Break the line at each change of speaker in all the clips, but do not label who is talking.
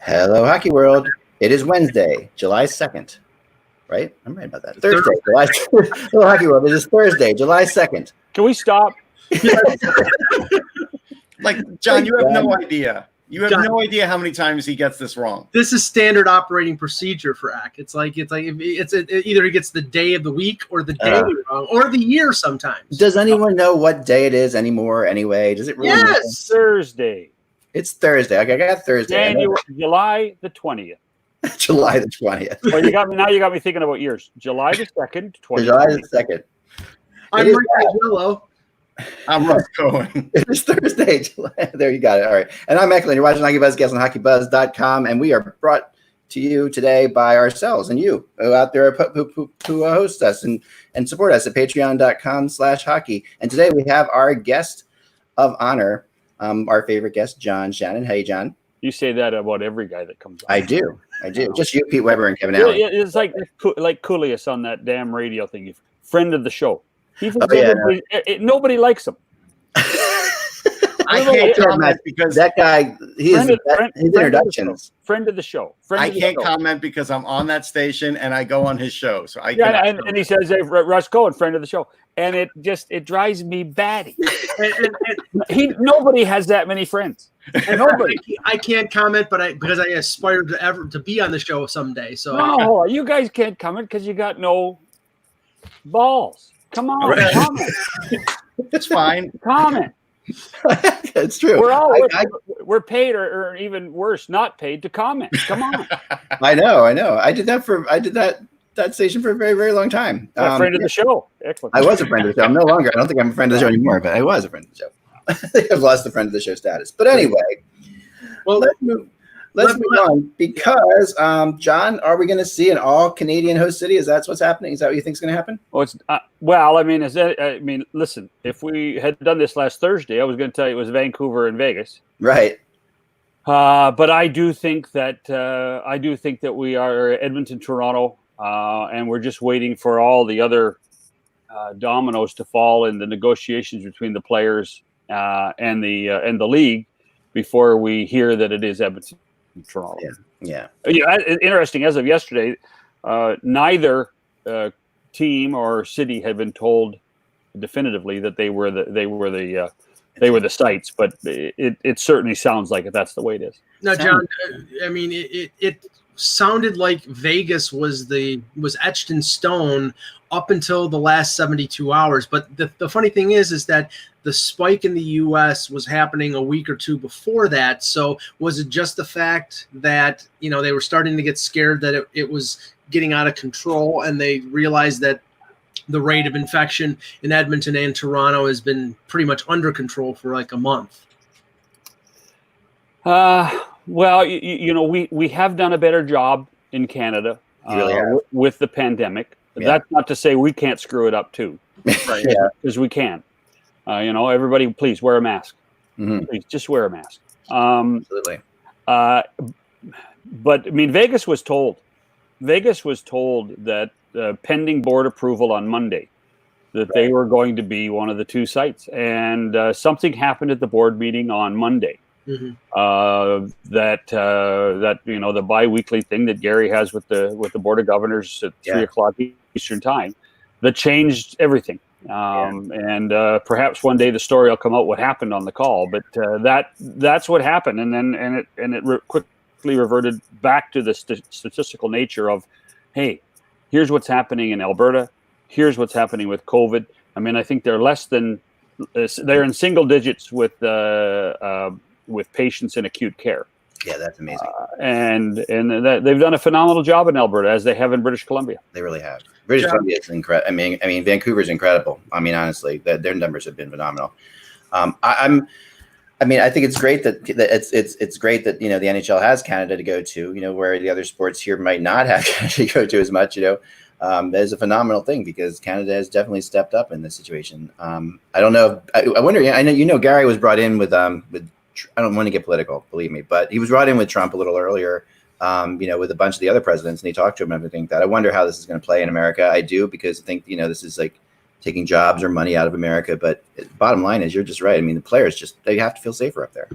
Hello, Hockey World. It is Wednesday, July 2nd, right? I'm right about that. Thursday, July. Hello, Hockey World. It is Thursday, July 2nd.
Can we stop?
Like, John, you have no idea. You have no idea how many times he gets this wrong.
This is standard operating procedure for Ack. It's either he gets the day of the week or the day wrong or the year sometimes.
Does anyone know what day it is anymore anyway? Does it really matter?
Yes, Thursday.
It's Thursday. Okay, I got Thursday.
July the 20th.
July the 20th.
Well, you got me thinking about years. July the 2nd, 2020.
July the 2nd.
I'm Rick Yellow.
I'm Russ Cohen.
It's Thursday, July. There, you got it. All right. And I'm Eklund. You're watching HockeyBuzzcast on HockeyBuzz.com, and we are brought to you today by ourselves and you out there who host us and support us at patreon.com/hockey. And today we have our guest of honor, our favorite guest, John Shannon. Hey, John.
You say that about every guy that comes on.
I do. Just you, Pete Weber, and Kevin Allen.
It's like Coolius on that damn radio thing. Friend of the show. Nobody likes him.
I can't comment because
that guy, his introductions.
Friend of the show.
I can't comment because I'm on that station and I go on his show. So
and he says, hey, Russ Cohen, friend of the show. And it drives me batty. Nobody has that many friends. Nobody.
I can't comment, because I aspire to be on the show someday. So
no, you guys can't comment because you got no balls. Come on,
right.
Comment.
It's fine.
Comment.
It's true.
We're paid, or even worse, not paid to comment. Come on.
I know. I did that station for a very, very long time.
A friend of the show. Excellent.
I was a friend of the show. I'm no longer. I don't think I'm a friend of the show anymore, but I was a friend of the show. I think I've lost the friend of the show status. But anyway, well, let's move on because, John, are we going to see an all-Canadian host city? Is that what's happening? Is that what you think is going to happen?
Well, listen, if we had done this last Thursday, I was going to tell you it was Vancouver and Vegas.
Right.
But I do think that we are Edmonton, Toronto, and we're just waiting for all the other dominoes to fall in the negotiations between the players and the league before we hear that it is Edmonton. Toronto.
Yeah.
Interesting. As of yesterday, neither team or city had been told definitively that they were the sites, but it certainly sounds like that's the way it is.
Now, John, it sounded like Vegas was etched in stone up until the last 72 hours. But the funny thing is that the spike in the U.S. was happening a week or two before that. So was it just the fact that, they were starting to get scared that it was getting out of control, and they realized that the rate of infection in Edmonton and Toronto has been pretty much under control for like a month?
Well, we have done a better job in Canada with the pandemic. Yeah. That's not to say we can't screw it up too, right? Yeah, because we can. Everybody, please wear a mask. Mm-hmm. Please just wear a mask.
Absolutely.
But Vegas was told that pending board approval on Monday that they were going to be one of the two sites, and something happened at the board meeting on Monday. Mm-hmm. That the bi-weekly thing that Gary has with the board of governors at 3:00 Eastern time, that changed everything. And perhaps one day the story will come out what happened on the call, but that's what happened, and it quickly reverted back to the statistical nature of, hey, here's what's happening in Alberta, here's what's happening with COVID. I think they're in single digits with patients in acute care.
Yeah, that's amazing.
And they've done a phenomenal job in Alberta, as they have in British Columbia.
They really have. British Columbia is incredible. Vancouver's incredible. Honestly, their numbers have been phenomenal. I think it's great that it's great that the NHL has Canada to go to. Where the other sports here might not have Canada to go to as much. That is a phenomenal thing because Canada has definitely stepped up in this situation. I don't know. I wonder. I know Gary was brought in with I don't want to get political, believe me, but he was brought in with Trump a little earlier, with a bunch of the other presidents, and he talked to him and everything. That I wonder how this is going to play in America. I do, because I think this is like taking jobs or money out of America. But bottom line is, you're just right. The players they have to feel safer up there.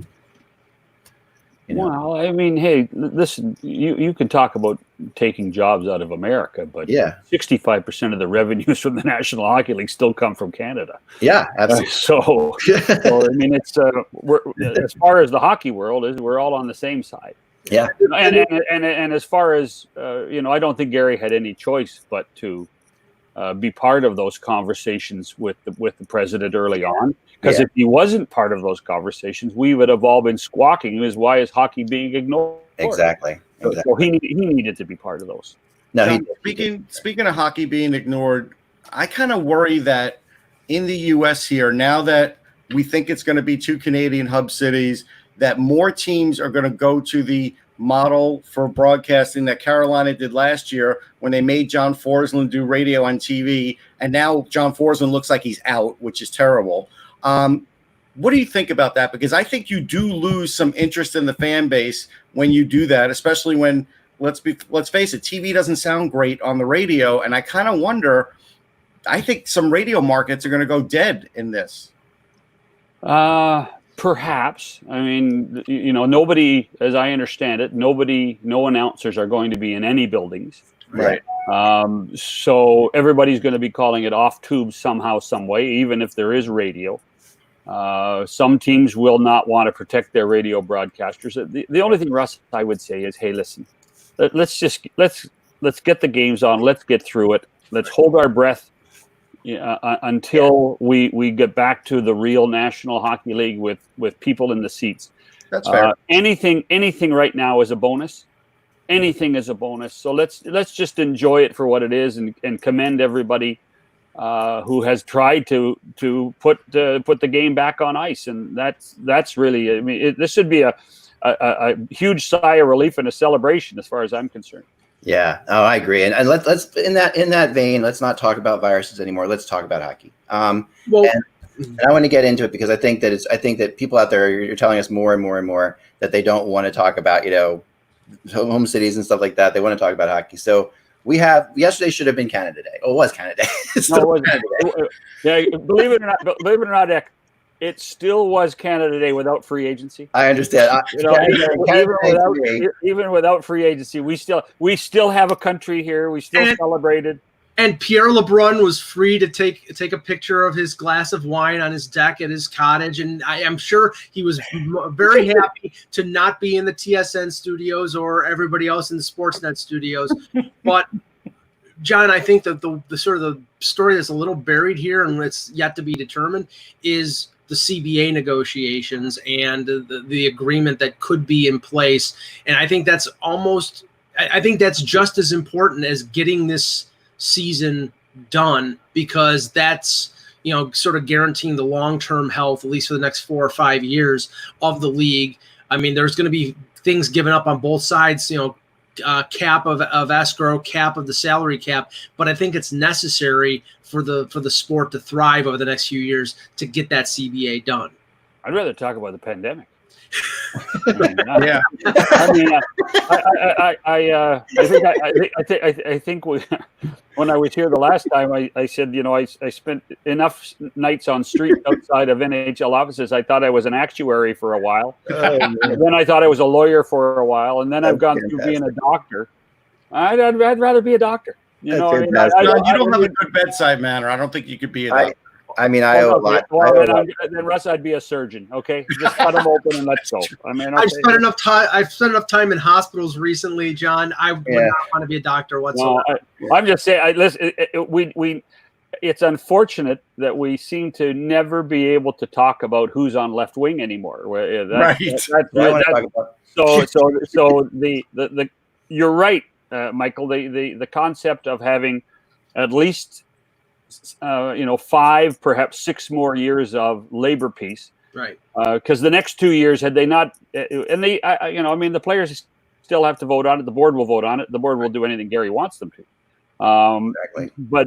Well, I mean, hey, listen, you can talk about taking jobs out of America, but 65% of the revenues from the National Hockey League still come from Canada.
Yeah, absolutely.
So I mean, it's we're, as far as the hockey world is, we're all on the same side.
Yeah,
and as far as I don't think Gary had any choice but to be part of those conversations with the president early on. Because if he wasn't part of those conversations, we would have all been squawking. Why is hockey being ignored?
Exactly.
So he needed to be part of those.
No,
now, speaking of hockey being ignored, I kind of worry that in the U.S. here, now that we think it's going to be 2 Canadian hub cities, that more teams are going to go to the model for broadcasting that Carolina did last year when they made John Forsland do radio on TV, and now John Forsland looks like he's out, which is terrible. What do you think about that? Because I think you do lose some interest in the fan base when you do that, especially when, let's face it, TV doesn't sound great on the radio, and I kind of wonder, I think some radio markets are going to go dead in this.
Perhaps. I mean, nobody, as I understand it, no announcers are going to be in any buildings.
Right.
So everybody's going to be calling it off tube somehow, some way, even if there is radio. Some teams will not want to protect their radio broadcasters. The only thing, Russ, I would say is, hey, listen, let's get the games on. Let's get through it. Let's hold our breath until we get back to the real National Hockey League with people in the seats.
That's fair.
Anything right now is a bonus. Anything is a bonus. So let's just enjoy it for what it is and commend everybody who has tried to put the game back on ice. And that's really, I mean, this should be a huge sigh of relief and a celebration as far as I'm concerned.
Yeah, I agree. And let's in that vein, let's not talk about viruses anymore. Let's talk about hockey. And I want to get into it because I think that people out there, you're telling us more and more and more that they don't want to talk about, home cities and stuff like that. They want to talk about hockey. So yesterday should have been Canada Day. Oh, it was Canada Day.
Believe it or not, Eck, it still was Canada Day without free agency.
I understand.
Even without free agency, we still have a country here. We still celebrated.
And Pierre LeBrun was free to take a picture of his glass of wine on his deck at his cottage, and I am sure he was very happy to not be in the TSN studios or everybody else in the Sportsnet studios. But John, I think that the sort of the story that's a little buried here and it's yet to be determined is the CBA negotiations and the agreement that could be in place. And I think that's just as important as getting this season done, because that's sort of guaranteeing the long-term health, at least for the next 4 or 5 years of the league. I mean, there's going to be things given up on both sides, cap of escrow, cap of the salary cap, but I think it's necessary for the sport to thrive over the next few years to get that CBA done.
I'd rather talk about the pandemic.
Yeah.
I think when I was here the last time, I said, I spent enough nights on streets outside of NHL offices. I thought I was an actuary for a while. Then I thought I was a lawyer for a while, and then I've gone through being a doctor. I'd rather be a doctor.
You don't have a good bedside manner. I don't think you could be a doctor.
I owe a lot.
Then Russ, I'd be a surgeon. Okay, just cut them open and let's go. I mean,
I've spent enough time in hospitals recently, John. I would not want to be a doctor whatsoever.
No, I'm just saying. Listen, it's unfortunate that we seem to never be able to talk about who's on left wing anymore. So you're right, Michael. The concept of having at least 5, perhaps 6 more years of labor peace,
right?
Because the next 2 years, had they not, the players still have to vote on it. The board will vote on it. The board will do anything Gary wants them to.
Exactly.
But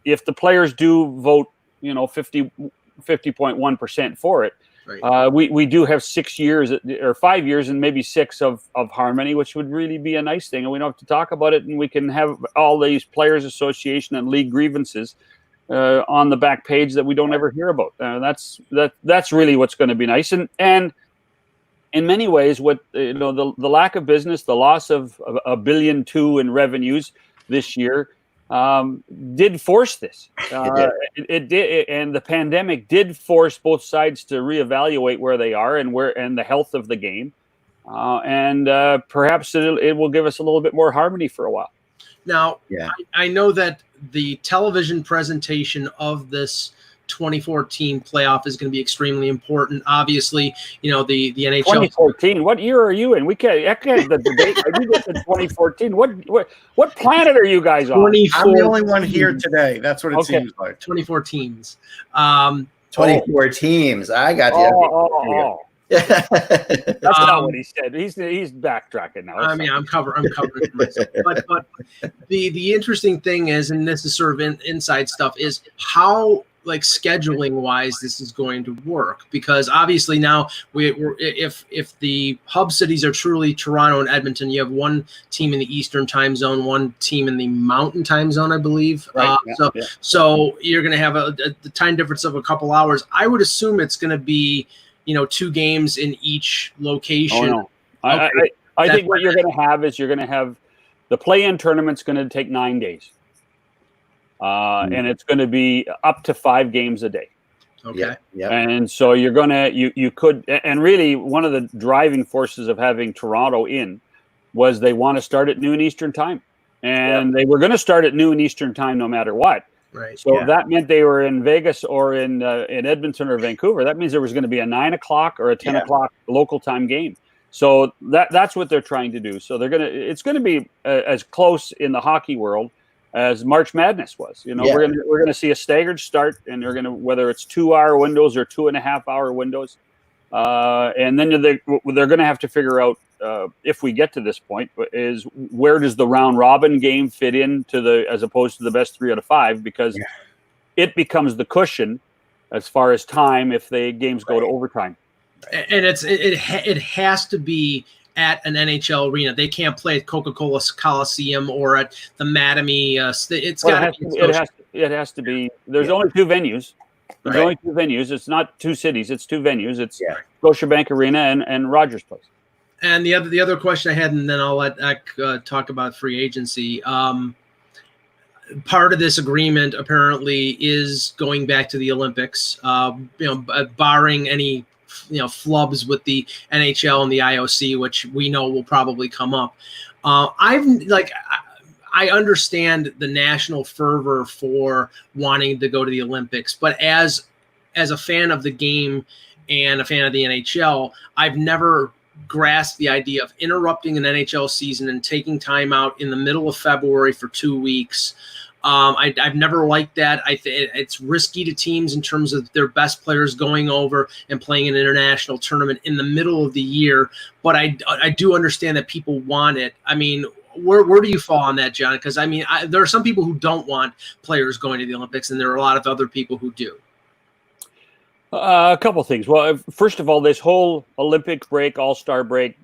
if the players do vote, 50.1% for it, right. We do have 6 years or 5 years and maybe 6 of harmony, which would really be a nice thing. And we don't have to talk about it, and we can have all these players association and league grievances on the back page that we don't ever hear about. That's really what's going to be nice. And in many ways, what the lack of business, the loss of $1.2 billion in revenues this year, did force this. It did, and the pandemic did force both sides to reevaluate where they are and the health of the game, and perhaps it will give us a little bit more harmony for a while.
Now, I know that the television presentation of this 2014 playoff is going to be extremely important. Obviously, the NHL.
2014. What year are you in? I can't the debate. I do get to 2014. What planet are you guys on?
I'm the only one here today. That's what it seems like.
24 teams.
24 teams. I got you.
That's not what he said. He's backtracking now.
I mean, I'm covering for myself. But the interesting thing is, and this is sort of inside stuff, is how scheduling wise this is going to work, because obviously now if the hub cities are truly Toronto and Edmonton, you have one team in the Eastern time zone, one team in the Mountain time zone, I believe.
Right.
So you're going to have the time difference of a couple hours. I would assume it's going to be 2 games in each location.
Oh, no. I think what you're going to have is the play-in tournament's going to take 9 days. And it's going to be up to 5 games a day.
Okay.
Yeah.
And so you're going to, you could, and really one of the driving forces of having Toronto in was they want to start at noon Eastern time. And they were going to start at noon Eastern time no matter what.
Right.
So that meant they were in Vegas or in Edmonton or Vancouver. That means there was going to be a 9 o'clock or a 10 o'clock local time game. So that's what they're trying to do. So it's going to be as close in the hockey world as March Madness was. We're going to see a staggered start, and they're going to, whether it's 2-hour windows or 2.5-hour windows, and then they're going to have to figure out, if we get to this point, is where does the round robin game fit into as opposed to the best 3 out of 5, because it becomes the cushion as far as time if the games go to overtime.
And it has to be at an NHL arena. They can't play at Coca-Cola Coliseum or at the Mattamy. It
has to be. There's only 2 venues. There's only 2 venues. It's not 2 cities. It's 2 venues. It's Scotiabank Arena and Rogers Place.
And the other question I had, and then I'll let Eck talk about free agency. Part of this agreement apparently is going back to the Olympics. Barring any flubs with the NHL and the IOC, which we know will probably come up. I understand the national fervor for wanting to go to the Olympics, but as a fan of the game and a fan of the NHL, I've never grasped the idea of interrupting an NHL season and taking time out in the middle of February for 2 weeks. I've never liked that. It's risky to teams in terms of their best players going over and playing an international tournament in the middle of the year. But I do understand that people want it. I mean, where do you fall on that, John? Because there are some people who don't want players going to the Olympics, and there are a lot of other people who do.
A couple of things. Well, first of all, this whole Olympic break, All-Star break,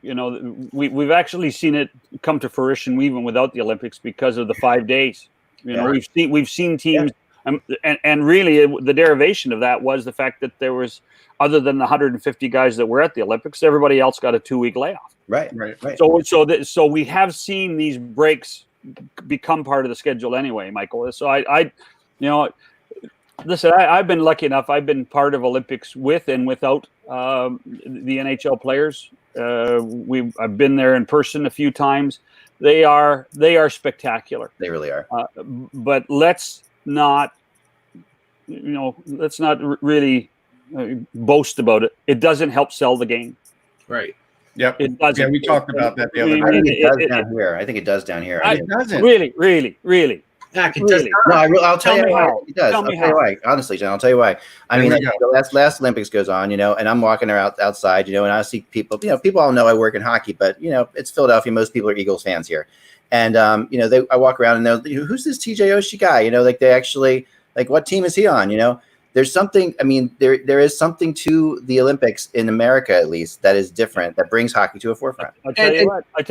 we've actually seen it come to fruition even without the Olympics because of the 5 days. We've seen teams, and really the derivation of that was the fact that there was, other than the 150 guys that were at the Olympics, everybody else got a 2-week layoff.
Right.
So we have seen these breaks become part of the schedule anyway, Michael. So listen, I've been lucky enough. I've been part of Olympics with and without the NHL players. I've been there in person a few times. They are spectacular.
They really are.
But let's not really boast about it. It doesn't help sell the game.
Right.
Yep.
It doesn't.
Yeah, we talked about that the other night.
I think it does down here. I think it does down here.
It doesn't.
Really.
I'll tell you why. It does.
I'll
tell you why. Honestly, John, I'll tell you why. The last Olympics goes on, and I'm walking around outside, and I see people. People all know I work in hockey, but it's Philadelphia. Most people are Eagles fans here, and I walk around and they're, who's this TJ Oshie guy? They actually what team is he on? There's something. I mean, there is something to the Olympics in America, at least, that is different, that brings hockey to a forefront.
I tell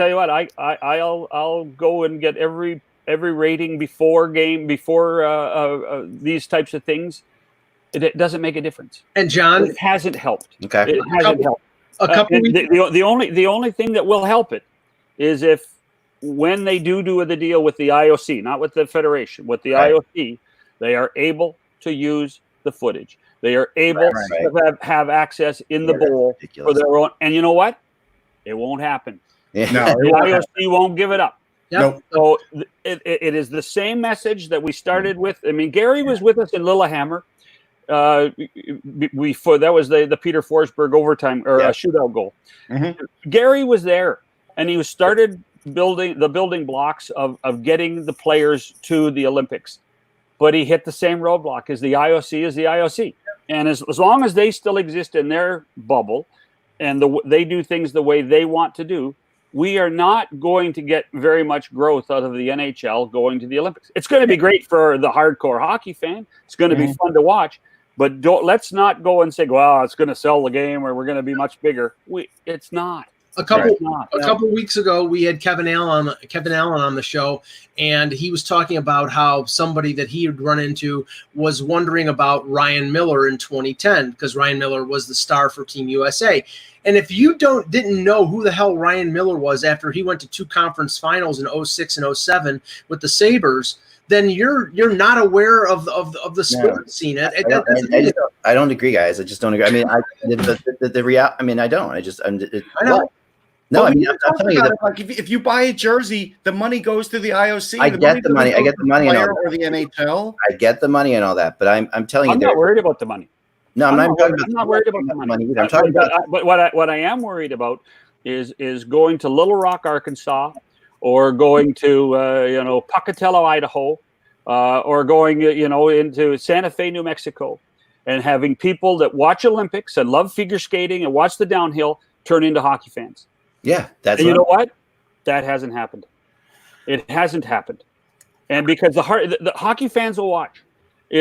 you what. I'll go and get every rating before these types of things. It doesn't make a difference.
And John,
it hasn't helped.
Okay,
it hasn't helped.
A couple weeks.
The only thing that will help it is if when they do the deal with the IOC, not with the federation, with the IOC, they are able to use the footage. They are able to have access in the bowl for their own. And you know what? It won't happen.
Yeah.
No,
the IOC won't give it up.
Yep.
Nope.
So it is the same message that we started with. I mean, Gary was with us in Lillehammer. That was the Peter Forsberg overtime or shootout goal.
Mm-hmm.
Gary was there, and he started building the building blocks of getting the players to the Olympics. But he hit the same roadblock as the IOC is the IOC. And as long as they still exist in their bubble and they do things the way they want to do, we are not going to get very much growth out of the NHL going to the Olympics. It's going to be great for the hardcore hockey fan. It's going to be fun to watch. But let's not go and say, well, it's going to sell the game or we're going to be much bigger. It's not.
A couple weeks ago, we had Kevin Allen on the show, and he was talking about how somebody that he had run into was wondering about Ryan Miller in 2010 because Ryan Miller was the star for Team USA. And if you didn't know who the hell Ryan Miller was after he went to 2 conference finals in 2006 and 2007 with the Sabres, then you're not aware of the sports scene.
I don't agree, guys. I just don't agree. I mean, the reality. I mean, I don't. I know. No, I mean, I'm telling you that,
like if you buy a jersey, the money goes to the IOC.
I get the money. I get the money and all that.
Or the NHL.
I get the money and all that, but I'm telling you,
I'm not worried about the money.
No, I'm
not worried about the money either. I'm talking about. But what I am worried about is going to Little Rock, Arkansas, or going to Pocatello, Idaho, or going into Santa Fe, New Mexico, and having people that watch Olympics and love figure skating and watch the downhill turn into hockey fans.
Yeah,
and you know what? That hasn't happened. It hasn't happened, and because the hockey fans will watch.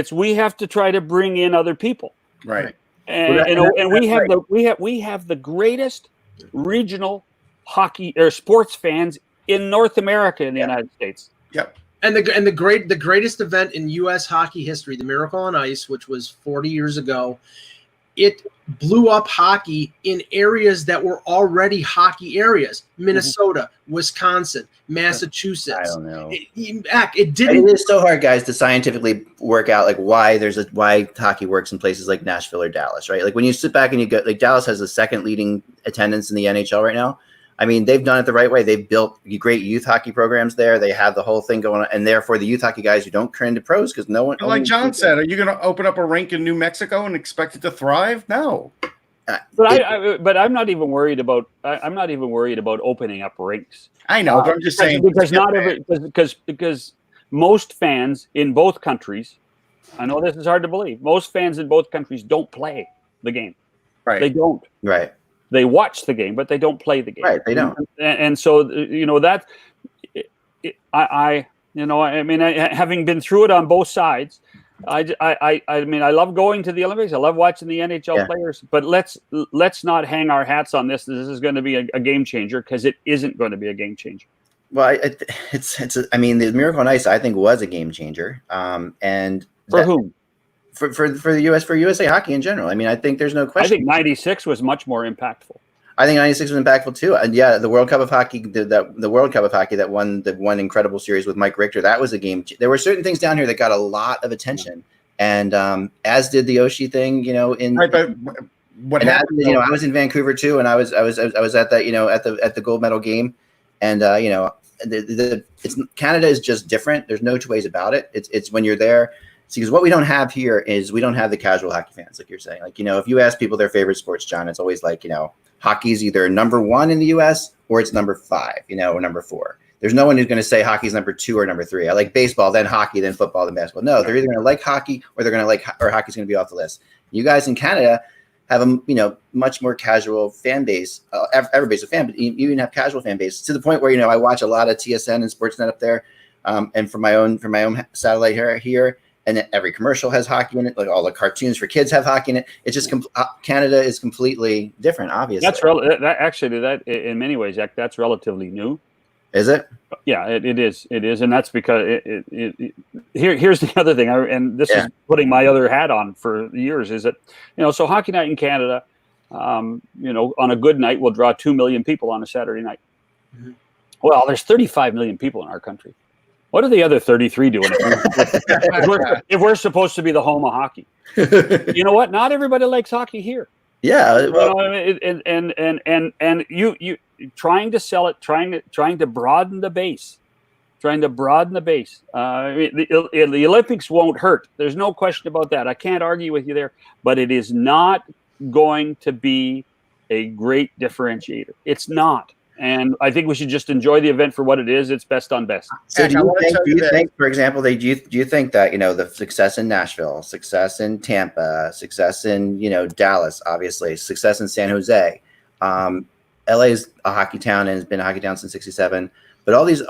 We have to try to bring in other people,
right?
And we have the greatest regional hockey or sports fans in North America in the United States.
Yep.
And the greatest event in U.S. hockey history, the Miracle on Ice, which was 40 years ago, it blew up hockey in areas that were already hockey areas: Minnesota, Wisconsin, Massachusetts.
I don't know.
It didn't.
It is so hard, guys, to scientifically work out like why hockey works in places like Nashville or Dallas, right? Like when you sit back and you go, like Dallas has the second leading attendance in the NHL right now. I mean, they've done it the right way. They've built great youth hockey programs there. They have the whole thing going on. And therefore, the youth hockey guys who don't turn into pros because no one.
Like John said, are you going to open up a rink in New Mexico and expect it to thrive? No.
But I'm not even worried about. I'm not even worried about opening up rinks.
I know, but I'm just saying
because most fans in both countries. I know this is hard to believe. Most fans in both countries don't play the game.
Right.
They don't.
Right.
They watch the game, but they don't play the game.
Right, they don't.
And so, that having been through it on both sides, I mean, I love going to the Olympics. I love watching the NHL players, but let's not hang our hats on this. This is going to be a game changer because it isn't going to be a game changer.
Well, the Miracle on Ice, I think, was a game changer. And
for whom?
For the USA hockey in general. I mean, I think there's no question.
I think '96 was much more impactful.
I think '96 was impactful too. And the World Cup of Hockey, the World Cup of Hockey that won the one incredible series with Mike Richter, that was a game. There were certain things down here that got a lot of attention, and as did the Oshie thing.
But what happened?
I was in Vancouver too, and I was at that at the gold medal game, and Canada is just different. There's no two ways about it. It's when you're there. See, because what we don't have here is we don't have the casual hockey fans, like you're saying. Like, if you ask people their favorite sports, John, it's always like, hockey's either number 1 in the U.S. or it's number 5, or number 4. There's no one who's going to say hockey's number 2 or number 3. I like baseball, then hockey, then football, then basketball. No, they're either going to like hockey or they're going to like, or hockey's going to be off the list. You guys in Canada have a much more casual fan base. Everybody's a fan, but you even have casual fan base to the point where I watch a lot of TSN and Sportsnet up there, and for my own satellite here. And every commercial has hockey in it. Like all the cartoons for kids have hockey in it. It's just Canada is completely different. Obviously,
that in many ways, that's relatively new.
Is it?
Yeah, it is. It is, and that's because here's the other thing. And this is putting my other hat on for years. Is that so Hockey Night in Canada on a good night, we'll draw 2 million people on a Saturday night.
Mm-hmm.
Well, there's 35 million people in our country. What are the other 33 doing if we're supposed to be the home of hockey? You know what? Not everybody likes hockey here.
Yeah. Well,
and you trying to sell it, trying to broaden the base. The Olympics won't hurt. There's no question about that. I can't argue with you there, but it is not going to be a great differentiator. It's not. And I think we should just enjoy the event for what it is. It's best on best.
So do you think, for example, do you think that, the success in Nashville, success in Tampa, success in, Dallas, obviously, success in San Jose, LA is a hockey town and has been a hockey town since '67, but all these,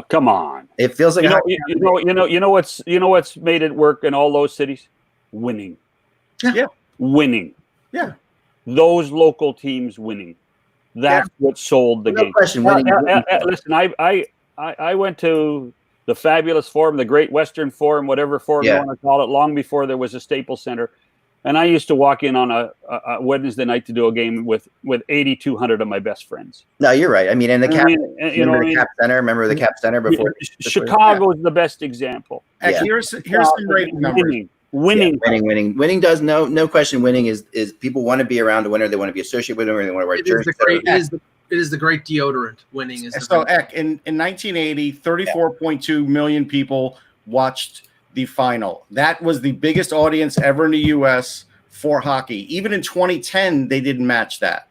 come on.
It feels like
what's made it work in all those cities? Winning.
Yeah.
Winning.
Yeah.
Those local teams winning. That's what sold the game.
Question.
Listen, I went to the Fabulous Forum, the Great Western Forum, whatever forum you want to call it, long before there was a Staples Center. And I used to walk in on a Wednesday night to do a game with 8,200 of my best friends.
No, you're right. I mean, and the Cap, Cap Center. Remember the Cap Center before?
Chicago is the best example.
Here's some great numbers.
Winning does no question. Winning is people want to be around a winner. They want to be associated with a winner. They want to wear jerseys.
It is the great deodorant. Winning is
so. In 1980, 34.2 million people watched the final. That was the biggest audience ever in the U.S. for hockey. Even in 2010, they didn't match that.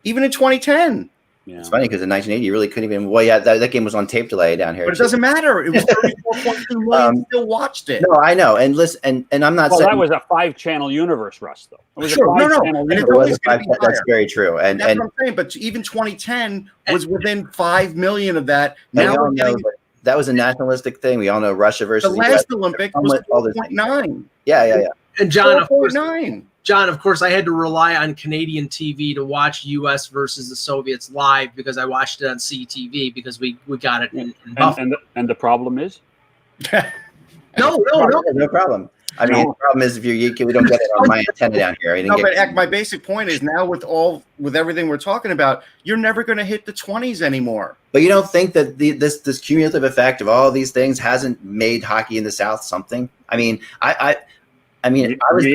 Even in 2010.
Yeah. It's funny because in 1980, you really couldn't even. Well, yeah, that game was on tape delay down here.
But it doesn't matter. It was 34.2 million still watched it.
No, I know. And listen, and I'm not saying
that was a 5-channel universe, Russ. Though it was
sure,
a 5-channel universe.
That's very true. And
that's what I'm saying. But even 2010 was within 5 million of that. Now we're getting.
That was a nationalistic thing. We all know Russia versus
the last Olympic was 4.9.
Yeah.
And John, 4.9. John, of course, I had to rely on Canadian TV to watch U.S. versus the Soviets live because I watched it on CTV because we got it in Buffalo.
And the problem is?
No
problem. I mean, the problem is if we don't get it on my antenna down here.
But my basic point is now with everything we're talking about, you're never going to hit the 20s anymore. But
you don't think that this cumulative effect of all these things hasn't made hockey in the South something? I mean, I was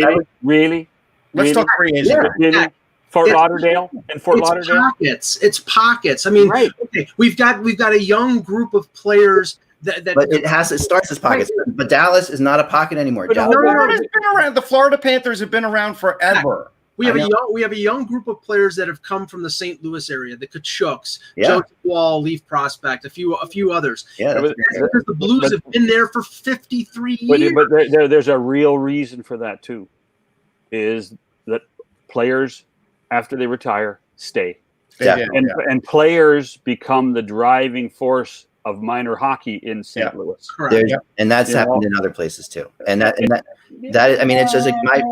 really.
Let's talk creation.
Yeah. Fort Lauderdale.
It's pockets. I mean, right. Okay, we've got a young group of players that
but it starts as pockets. Right. But Dallas is not a pocket anymore.
No, it's been around. The Florida Panthers have been around forever.
We have a young group of players that have come from the St. Louis area, the Kachuks, Joe Wall, Leaf Prospect, a few others.
Yeah,
because the Blues have been there for 53 years.
But there's a real reason for that too, is that players after they retire stay. And players become the driving force of minor hockey in St. Louis.
Correct. And that's happened in other places too. And that I mean, it's just like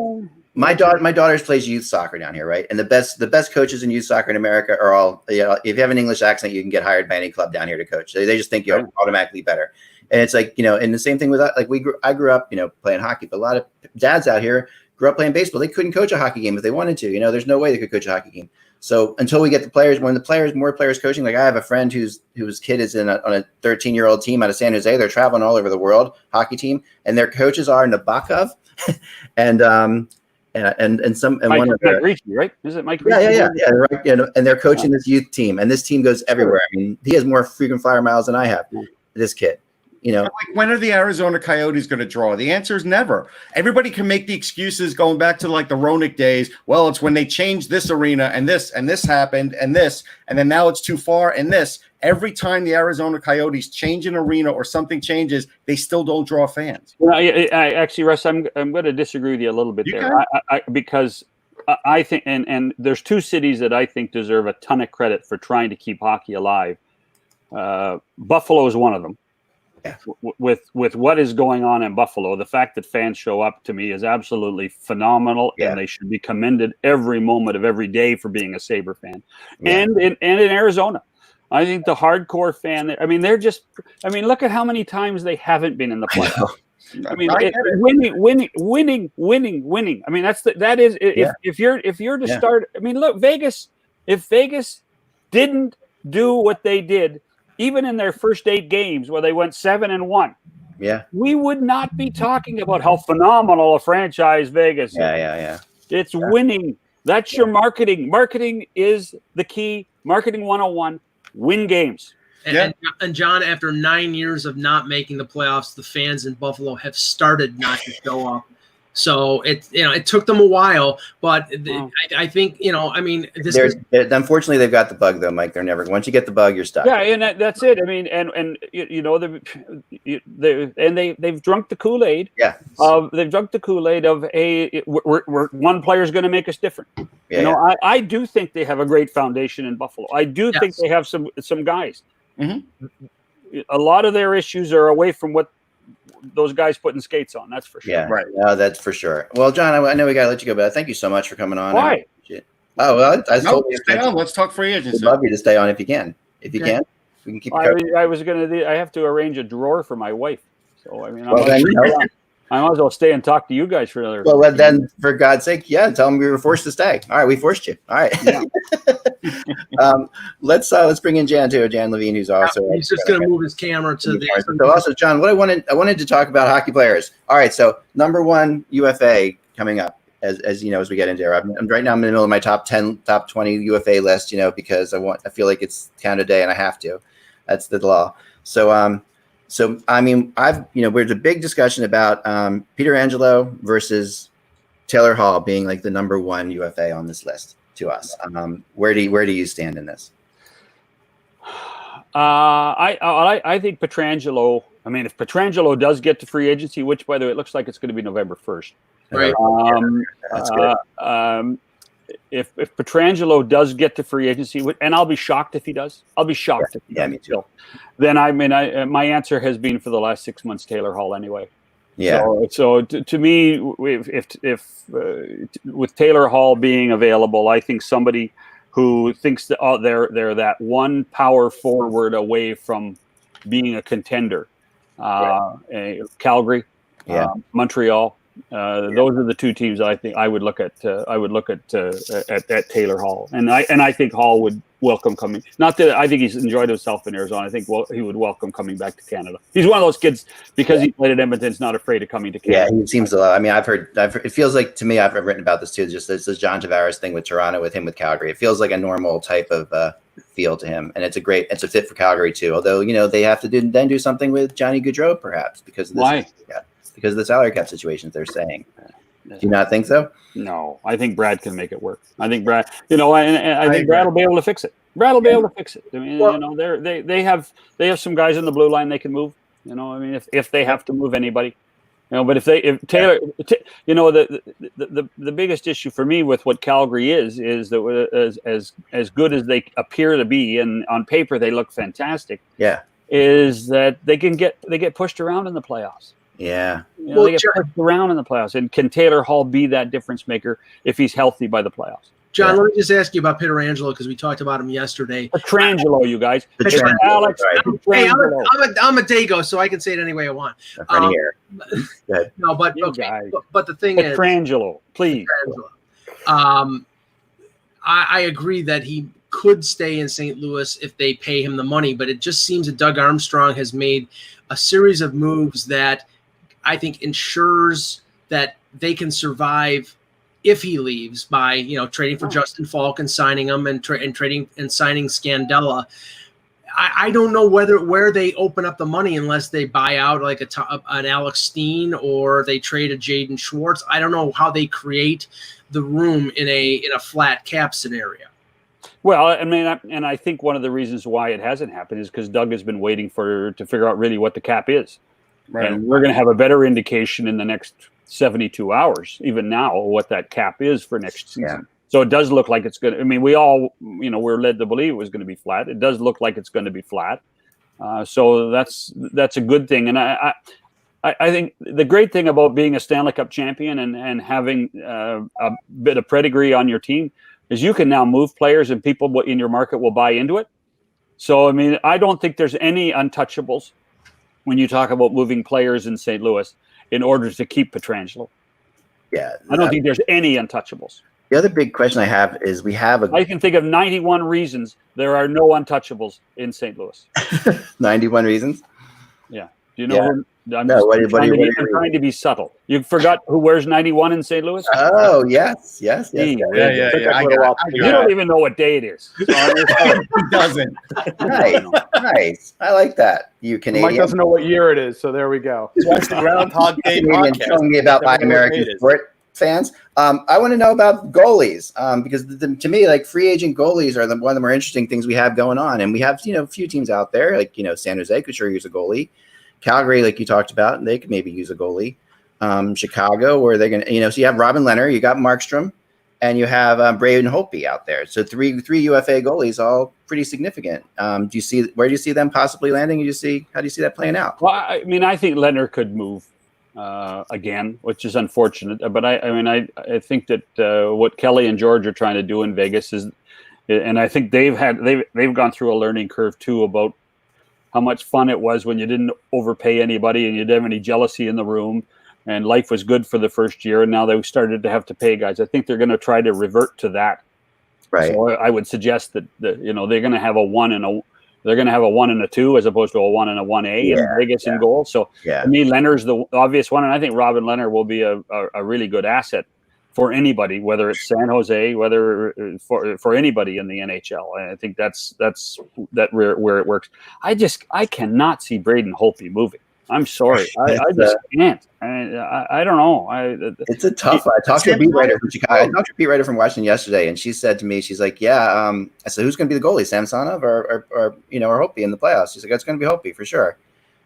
my daughter plays youth soccer down here, right? And the best coaches in youth soccer in America are all, if you have an English accent, you can get hired by any club down here to coach. They just think you're automatically better. And it's like, and the same thing with like I grew up, playing hockey, but a lot of dads out here grew up playing baseball. They couldn't coach a hockey game if they wanted to. There's no way they could coach a hockey game. So until we get the players, more players coaching, like I have a friend whose kid is on a 13-year-old team out of San Jose. They're traveling all over the world, hockey team, and their coaches are Nabokov and
Mike Ricci, right? Is it Mike Ricci?
Yeah, right. And they're coaching this youth team, and this team goes everywhere. I mean, he has more frequent flyer miles than I have. This kid.
Like, when are the Arizona Coyotes going to draw? The answer is never. Everybody can make the excuses going back to like the Roenick days. Well, it's when they changed this arena and this happened and this, and then now it's too far and this. Every time the Arizona Coyotes change an arena or something changes, they still don't draw fans.
Well, I actually, Russ, I'm going to disagree with you a little bit there. Because I think, and there's two cities that I think deserve a ton of credit for trying to keep hockey alive. Buffalo is one of them. Yeah. With what is going on in Buffalo, the fact that fans show up to me is absolutely phenomenal, and they should be commended every moment of every day for being a Sabre fan. Yeah. And in Arizona, I think the hardcore fan, they're just, look at how many times they haven't been in the playoffs. I mean, winning. I mean, that is if you're to start. I mean, look, Vegas. If Vegas didn't do what they did, even in their first 8 games where they went 7-1, we would not be talking about how phenomenal a franchise Vegas is.
Yeah.
It's winning. That's your marketing. Marketing is the key. Marketing 101. Win games.
And John, after 9 years of not making the playoffs, the fans in Buffalo have started not to show up. So it took them a while, but I think I mean,
unfortunately they've got the bug though, Mike. They're never once you get the bug, you're stuck.
Yeah, and that's it. I mean, they've drunk the Kool-Aid.
Yeah,
they've drunk the Kool-Aid of we're one player's going to make us different. Yeah, I do think they have a great foundation in Buffalo. I do think they have some guys. Mm-hmm. A lot of their issues are away from what those guys putting skates on. That's for sure.
Yeah, right. No, that's for sure. Well, John, I know we got to let you go, but thank you so much for coming on.
Why?
Oh, well, I told you
stay on. Let's talk free agency.
We'd love you to stay on if you can. If you can, we can keep.
I have to arrange a drawer for my wife. So I mean, I might as well stay and talk to you guys for another.
Well, then, for God's sake, tell them we were forced to stay. All right, we forced you. All right. Yeah. Let's bring in Jan too. Jan Levine, who's also
he's just going to move his camera to the.
So also, John, what I wanted to talk about hockey players. All right, so number 1 UFA coming up as you know as we get into here. I'm right now in the middle of my top 20 UFA list. Because I feel like it's count a day and I have to. That's the law. So I mean, there's a big discussion about Peter Angelo versus Taylor Hall being like the number 1 UFA on this list to us. Where do you stand in this?
I think Pietrangelo. I mean, if Pietrangelo does get to free agency, which by the way, it looks like it's going to be November 1st.
Right.
That's good.
If Pietrangelo does get to free agency, and I'll be shocked if he does. I'll be shocked if he does.
Yeah, me too.
Then my answer has been for the last 6 months Taylor Hall anyway.
Yeah.
So to me, if with Taylor Hall being available, I think somebody who thinks that they're that one power forward away from being a contender, Calgary, Montreal. Those are the 2 teams I think I would look at. At Taylor Hall, and I think Hall would welcome coming. Not that I think he's enjoyed himself in Arizona. I think he would welcome coming back to Canada. He's one of those kids because he played at Edmonton. He's not afraid of coming to Canada.
Yeah, he seems a lot. I mean, I've heard. It feels like to me. I've written about this too. Just this John Tavares thing with Toronto, with him with Calgary. It feels like a normal type of feel to him, and it's a fit for Calgary too. Although they have to do something with Johnny Gaudreau perhaps because of this.
Why?
Because of the salary cap situations they're saying. Do you not think so?
No, I think Brad can make it work. I think Brad, and I think Brad will be able to fix it. Brad will be able to fix it. I mean, they have some guys in the blue line they can move. I mean, if they have to move anybody, but if Taylor, the biggest issue for me with what Calgary is that as good as they appear to be, and on paper they look fantastic.
Yeah,
is that they get pushed around in the playoffs.
Yeah.
They get pushed around in the playoffs. And can Taylor Hall be that difference maker if he's healthy by the playoffs?
John, let me just ask you about Pietrangelo because we talked about him yesterday.
Pietrangelo, you guys.
Alex.
Hey, I'm a Dago, so I can say it any way I want. No, but the thing is,
Pietrangelo, please.
I agree that he could stay in St. Louis if they pay him the money, but it just seems that Doug Armstrong has made a series of moves that I think ensures that they can survive if he leaves by trading for Justin Falk and signing him and trading and signing Scandella. I don't know where they open up the money unless they buy out like an Alex Steen or they trade a Jaden Schwartz. I don't know how they create the room in a flat cap scenario.
Well, I mean, and I think one of the reasons why it hasn't happened is because Doug has been waiting to figure out really what the cap is. Right. And we're going to have a better indication in the next 72 hours, even now, what that cap is for next season. Yeah. So it does look like it's going to, I mean, we all, we're led to believe it was going to be flat. It does look like it's going to be flat. So that's a good thing. And I think the great thing about being a Stanley Cup champion and having a bit of pedigree on your team is you can now move players and people in your market will buy into it. So, I mean, I don't think there's any untouchables when you talk about moving players in St. Louis. in order to keep Pietrangelo.
Yeah.
I don't think there's any untouchables.
The other big question I have is
I can think of 91 reasons there are no untouchables in St. Louis.
91 reasons.
Yeah. Do you know who? I'm trying to be subtle. You forgot who wears 91 in St. Louis?
Oh, yes.
Yeah. You
don't even know what day it is.
He doesn't.
Nice. I like that. You Canadian.
Mike doesn't know what year it is, so there we go.
Watch the Groundhog Day
Canadian
podcast.
telling me about my American sport fans. I want to know about goalies because to me, like free agent goalies are one of the more interesting things we have going on. And we have, a few teams out there, like, San Jose could sure use a goalie. Calgary, like you talked about, and they could maybe use a goalie. Chicago, where they're going to, so you have Robin Lehner, you got Markstrom, and you have Braden Holtby out there. So three UFA goalies, all pretty significant. Where do you see them possibly landing? How do you see that playing out?
Well, I think Lehner could move again, which is unfortunate. But I think that what Kelly and George are trying to do in Vegas is, and I think they've gone through a learning curve too about how much fun it was when you didn't overpay anybody and you didn't have any jealousy in the room, and life was good for the first year. And now they started to have to pay guys. I think they're going to try to revert to that.
Right.
So I would suggest that they're going to have a 1 and a 2 as opposed to a 1 and a 1A in Vegas in goal. So to me, Leonard's the obvious one, and I think Robin Lehner will be a really good asset for anybody, whether it's San Jose, whether for anybody in the NHL. And I think that's where it works. I cannot see Braden Holtby moving. I'm sorry, I just can't. I don't know.
It's a tough one. I talked to a beat writer from Chicago. I talked to a beat writer from Washington yesterday, and she said to me, she's like, "Yeah." I said, "Who's going to be the goalie, Samsonov or Holtby in the playoffs?" She's like, "It's going to be Holtby for sure."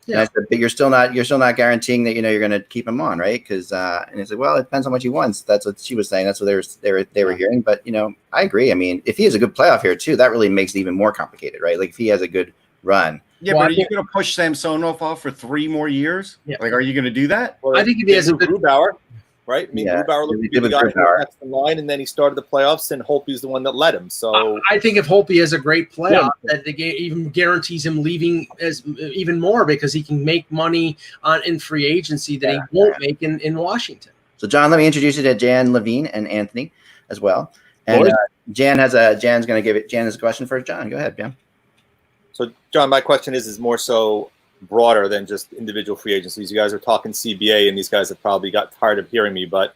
Yeah. And I said, "But you're still not guaranteeing that you're going to keep him on, right?" Because and he's like, "Well, it depends on what he wants." That's what she was saying. That's what they were hearing. But I agree. I mean, if he has a good playoff here too, that really makes it even more complicated, right? Like if he has a good run.
Yeah, but are you going to push Samsonov off for 3 more years? Yeah. Like, are you going to do that?
Well,
I think if he has a good
Grubauer, right? I mean, Grubauer looked to be the guy who next in line, and then he started the playoffs, and Holtby's the one that led him. So
I think if Holtby has a great playoff, that the game even guarantees him leaving as even more because he can make money in free agency that he won't make in Washington.
So, John, let me introduce you to Jan Levine and Anthony as well. And Jan has a question for John. Go ahead, Jan.
So, John, my question is more so broader than just individual free agencies. You guys are talking CBA, and these guys have probably got tired of hearing me, but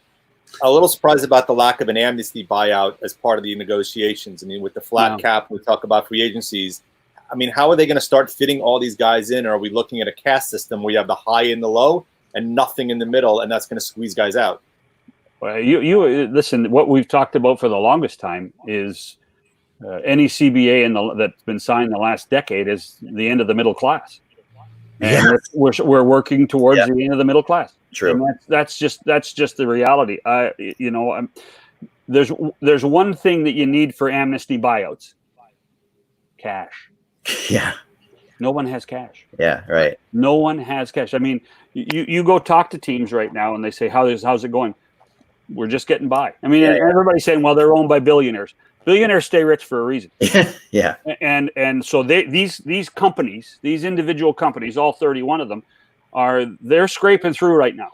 a little surprised about the lack of an amnesty buyout as part of the negotiations. I mean, with the flat cap, we talk about free agencies. I mean, how are they going to start fitting all these guys in? Or are we looking at a caste system where you have the high and the low and nothing in the middle, and that's going to squeeze guys out?
Well, you listen, what we've talked about for the longest time is any CBA that's been signed in the last decade is the end of the middle class. And we're working towards the end of the middle class.
True.
And that's just the reality. There's one thing that you need for amnesty buyouts: cash.
Yeah.
No one has cash.
Yeah. Right.
No one has cash. I mean, you go talk to teams right now, and they say, "How's it going?" We're just getting by. I mean, everybody's saying, "Well, they're owned by billionaires." Billionaires stay rich for a reason.
Yeah.
And so these companies, these individual companies, all 31 of them, they're scraping through right now.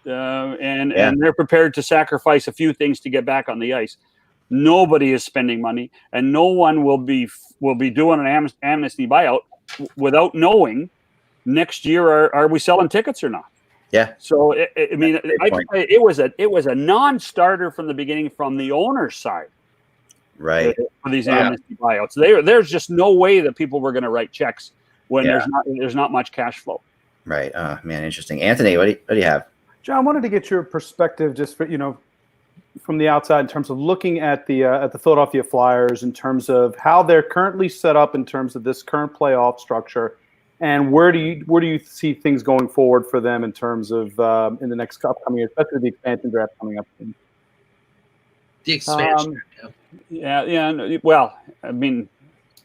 And they're prepared to sacrifice a few things to get back on the ice. Nobody is spending money, and no one will be doing an amnesty buyout without knowing next year are we selling tickets or not.
Yeah.
So it was a non-starter from the beginning from the owner's side.
Right.
For these amnesty buyouts. There's just no way that people were going to write checks when there's not much cash flow.
Right. Man, interesting. Anthony, what do you have?
John, I wanted to get your perspective just for, from the outside in terms of looking at the Philadelphia Flyers in terms of how they're currently set up in terms of this current playoff structure, and where do you see things going forward for them in terms of in the next upcoming year, especially the expansion draft coming up?
The expansion.
Yeah. Well, I mean,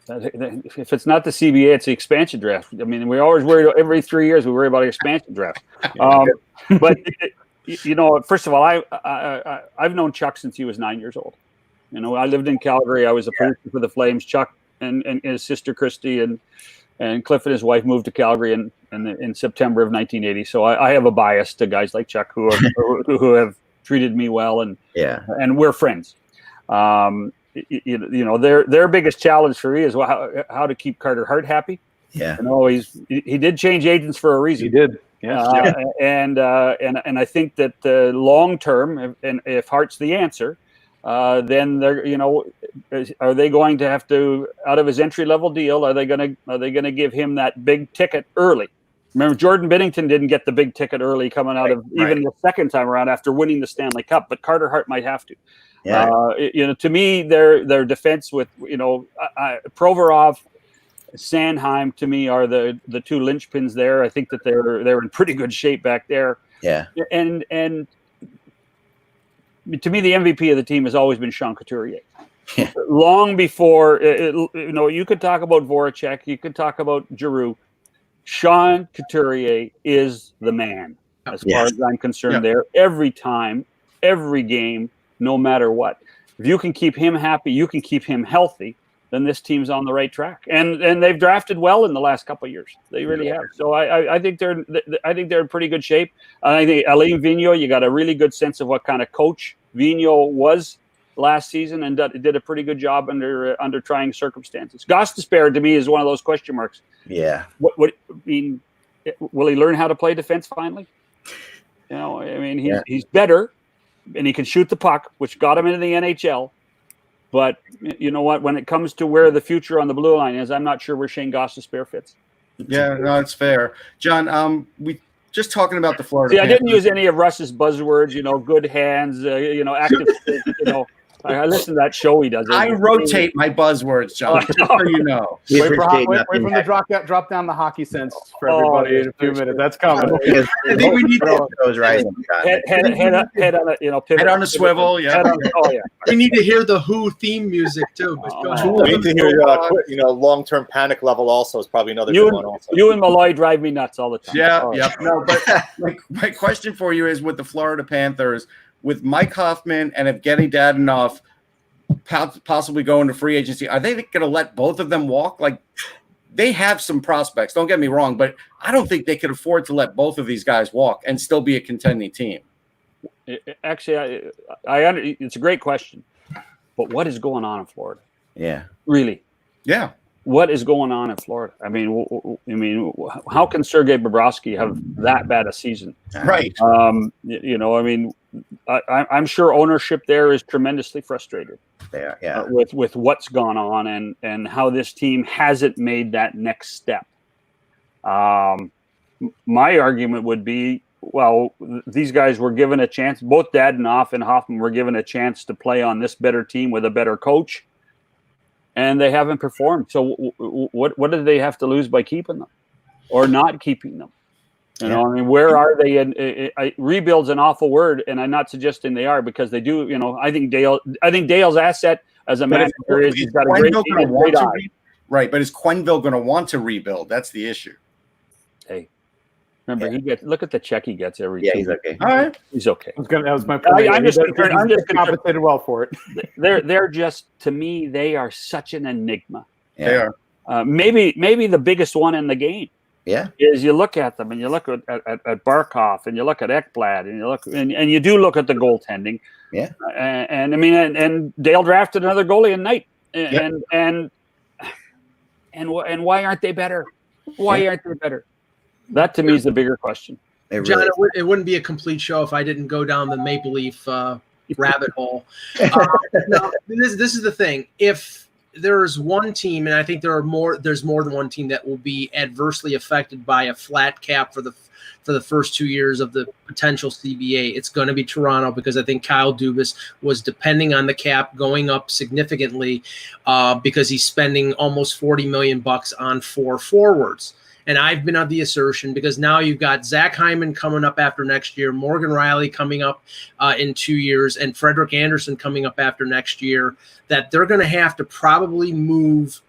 if it's not the CBA, it's the expansion draft. I mean, we always worry every 3 years. We worry about the expansion draft. But first of all, I've known Chuck since he was 9 years old. I lived in Calgary. I was a producer for the Flames. Chuck and his sister Christy, and and Cliff and his wife moved to Calgary in September of 1980. So I have a bias to guys like Chuck who have treated me well, and we're friends. You know, their biggest challenge for me is how to keep Carter Hart happy.
Yeah,
you know, he did change agents for a reason.
He did. Yeah.
And I think that long term, and if Hart's the answer, then they're, you know, are they going to have to, out of his entry level deal, are they going to give him that big ticket early? Remember, Jordan Binnington didn't get the big ticket early coming out of even the second time around after winning the Stanley Cup, but Carter Hart might have to. Yeah. You know, to me, their defense with, you know, Provorov, Sanheim, to me, are the two linchpins there. I think that they're in pretty good shape back there.
Yeah.
And to me, the MVP of the team has always been Sean Couturier. Yeah. Long before, you know, you could talk about Voracek, you could talk about Giroux. Sean Couturier is the man, as far as I'm concerned. There, every time, every game, no matter what. If you can keep him happy, you can keep him healthy, then this team's on the right track. And they've drafted well in the last couple of years. They really have. So I think they're in pretty good shape. I think Alain Vigneault, you got a really good sense of what kind of coach Vigneault was last season, and did a pretty good job under trying circumstances. Gostisbehere, to me, is one of those question marks.
Yeah.
What I mean, will he learn how to play defense finally? You know, I mean, he's better, and he can shoot the puck, which got him into the NHL. But you know what? When it comes to where the future on the blue line is, I'm not sure where Shane Gostisbehere fits.
Yeah, no, it's fair. John, we just talking about the Florida
Panthers. I didn't use
Panthers.
any of Russ's buzzwords, you know, good hands, you know, active, you know. I listen to that show he does.
I rotate my buzzwords, John, just so you know.
Wait for the drop down the hockey sense for everybody in a few minutes. That's coming.
I think we need to
head on a, you know, pivot.
head on a swivel. Yeah.
We need to hear the Who theme music too. But go ahead.
We need to hear you know, long-term panic level also is probably another good one also.
You and Malloy drive me nuts all the time.
Yeah. No, but my question for you is, with the Florida Panthers, with Mike Hoffman and Evgeny Dadonov possibly going to free agency, are they going to let both of them walk? Like, they have some prospects, don't get me wrong, but I don't think they could afford to let both of these guys walk and still be a contending team.
Actually, it's a great question, but what is going on in Florida?
Yeah.
Really?
Yeah.
What is going on in Florida? I mean, how can Sergei Bobrovsky have that bad a season?
Right.
You know, I mean, I'm sure ownership there is tremendously frustrated.
They are, yeah.
With what's gone on and how this team hasn't made that next step. My argument would be, well, these guys were given a chance. Both Dadonov and Hoffman were given a chance to play on this better team with a better coach, and they haven't performed. So what do they have to lose by keeping them or not keeping them? You know, I mean, where are they? Rebuild's an awful word, and I'm not suggesting they are, because they do. You know, I think Dale's asset as a manager is he's got a great team and great eye.
Right, but is Quenneville going to want to rebuild? That's the issue.
Hey, remember, look at the check he gets every.
Yeah, he's okay.
All right,
he's okay.
That was my point.
I'm just
compensated well for it.
They're just, to me, they are such an enigma.
Yeah.
They are.
Maybe the biggest one in the game.
Yeah,
is you look at them and you look at Barkov and you look at Ekblad and you look and you do look at the goaltending.
Yeah,
and I mean, and Dale drafted another goalie in Knight, and why aren't they better? Why aren't they better? That to me is the bigger question.
John, it wouldn't be a complete show if I didn't go down the Maple Leaf rabbit hole. Now, this is the thing. If there's one team, and I think there's more than one team that will be adversely affected by a flat cap for the first 2 years of the potential CBA, it's going to be Toronto, because I think Kyle Dubas was depending on the cap going up significantly because he's spending almost $40 million on 4 forwards. And I've been of the assertion, because now you've got Zach Hyman coming up after next year, Morgan Riley coming up in 2 years, and Frederik Andersen coming up after next year, that they're going to have to probably move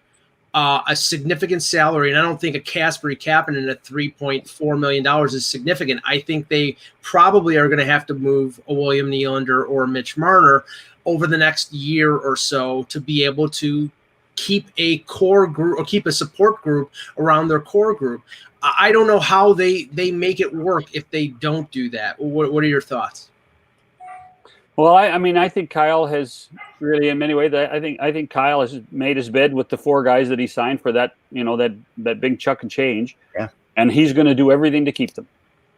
a significant salary. And I don't think a Kasperi Kapanen at $3.4 million is significant. I think they probably are going to have to move a William Nylander or Mitch Marner over the next year or so to be able to keep a core group or keep a support group around their core group. I don't know how they make it work if they don't do that. What are your thoughts?
Well, I mean, I think Kyle has really, in many ways, I think Kyle has made his bed with the 4 guys that he signed for that, that big chunk and change.
Yeah.
And he's going to do everything to keep them.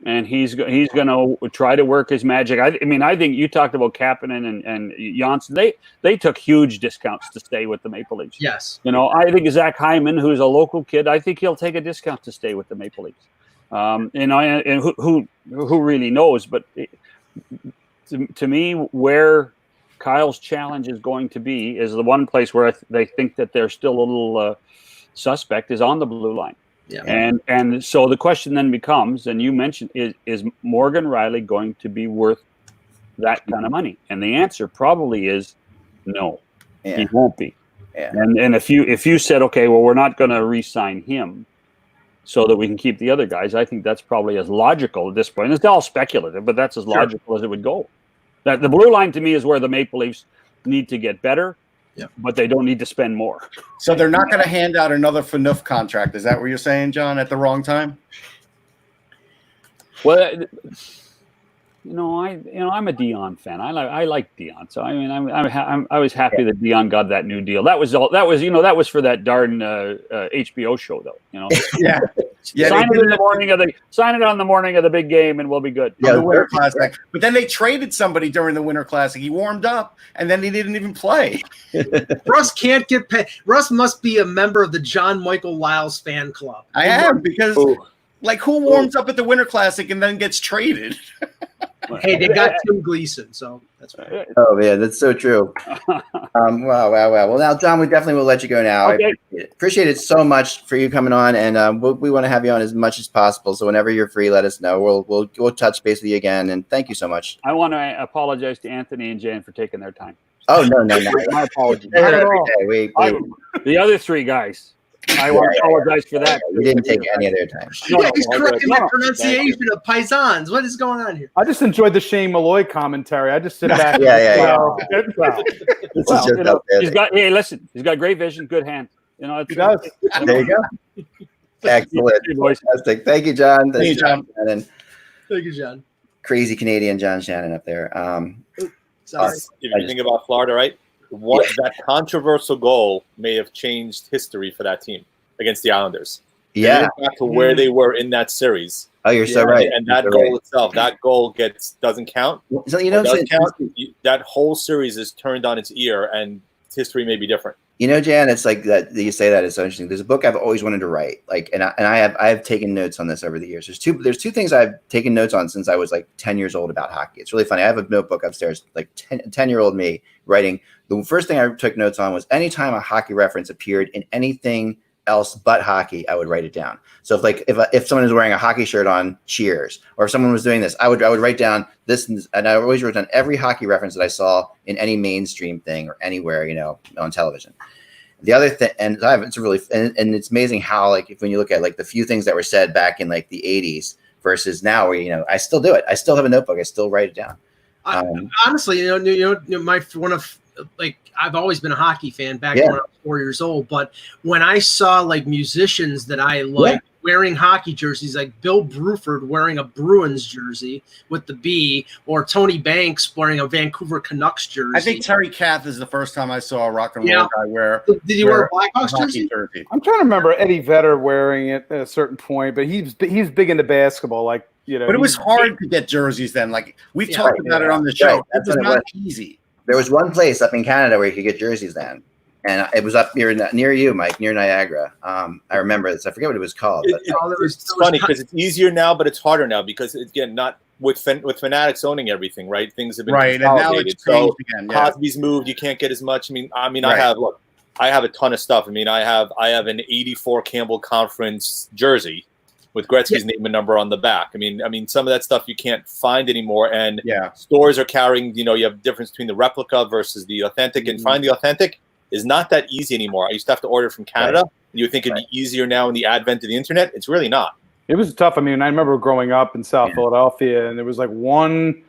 And he's going to try to work his magic. I mean, I think you talked about Kapanen and Janssen. They took huge discounts to stay with the Maple Leafs.
Yes.
I think Zach Hyman, who's a local kid, I think he'll take a discount to stay with the Maple Leafs. And who really knows? But to me, where Kyle's challenge is going to be is the one place where they think that they're still a little suspect is on the blue line.
Yeah.
And so the question then becomes, and you mentioned, is Morgan Riley going to be worth that kind of money? And the answer probably is no.
Yeah.
He won't be.
Yeah.
And if you said, okay, well, we're not going to re-sign him so that we can keep the other guys, I think that's probably as logical at this point. It's all speculative, but that's as logical as it would go. That the blue line to me is where the Maple Leafs need to get better.
Yeah.
But they don't need to spend more.
So they're not going to hand out another Phaneuf contract. Is that what you're saying, John, at the wrong time?
Well, I'm a Dion fan. I like Dion. So I mean, I was happy that Dion got that new deal. That was for that darn HBO show, though.
Yeah.
Sign it on the morning of the big game, and we'll be good.
Yeah, the Winter Classic. But then they traded somebody during the Winter Classic. He warmed up, and then he didn't even play.
Russ can't get paid. Russ must be a member of the John Michael Lyles fan club.
I am, because who warms up at the Winter Classic and then gets traded?
Hey, they got Tim Gleason, so that's right.
Oh, yeah, that's so true. Wow. Well, now, John, we definitely will let you go now.
Okay.
I appreciate it so much for you coming on, and we want to have you on as much as possible. So whenever you're free, let us know. We'll touch base with you again, and thank you so much.
I want to apologize to Anthony and Jan for taking their time.
Oh, no.
My apologies.
Every day.
The other 3 guys, I want to apologize for that.
We didn't take any of their time.
He's correcting my pronunciation of paisans. What is going on here?
I just enjoyed the Shane Malloy commentary. I just sit back.
Yeah.
He's got great vision, good hands.
He does.
There you go. Excellent. Fantastic. Thank you, John.
Thank you, John.
Thank you, John.
Crazy Canadian John Shannon up there.
Sorry.
If you think about Florida, right? That controversial goal may have changed history for that team against the Islanders.
Yeah.
Back to where they were in that series.
Oh, you're so right.
And that goal itself, that goal doesn't count.
So
That whole series is turned on its ear, and history may be different.
Jan, it's like that you say that is so interesting. There's a book I've always wanted to write, and I have taken notes on this over the years. There's two things I've taken notes on since I was like 10 years old about hockey. It's really funny. I have a notebook upstairs, like 10-year-old me writing. The first thing I took notes on was anytime a hockey reference appeared in anything else but hockey, I would write it down. So if someone was wearing a hockey shirt on Cheers, or if someone was doing this, I would write down this, and I always wrote down every hockey reference that I saw in any mainstream thing or anywhere, on television. The other thing, and it's really, and it's amazing how, like, when you look at like the few things that were said back in like the 80s versus now, where I still do it. I still have a notebook. I still write it down.
Honestly, I've always been a hockey fan back when I was 4 years old. But when I saw like musicians that I like wearing hockey jerseys, like Bill Bruford wearing a Bruins jersey with the B, or Tony Banks wearing a Vancouver Canucks jersey.
I think Terry Kath is the first time I saw a rock and roll guy wear.
Did he wear a Blackhawks jersey?
I'm trying to remember Eddie Vedder wearing it at a certain point, but he's big into basketball, like. But
it was hard to get jerseys then. Like we've talked about it on the show. It was not easy.
There was one place up in Canada where you could get jerseys then, and it was up near you, Mike, near Niagara. I remember this. I forget what it was called.
It's funny because it's easier now, but it's harder now because, again, not with Fanatics owning everything, right? Things have been
right, and now it's changed again. Yeah.
Cosby's moved. You can't get as much. I have a ton of stuff. I have an '84 Campbell Conference jersey with Gretzky's name and number on the back. Some of that stuff you can't find anymore, and stores are carrying. You have difference between the replica versus the authentic, and find the authentic is not that easy anymore. I used to have to order from Canada. Right. You would think it'd be easier now in the advent of the internet. It's really not.
It was tough. I remember growing up in South Philadelphia, and there was like one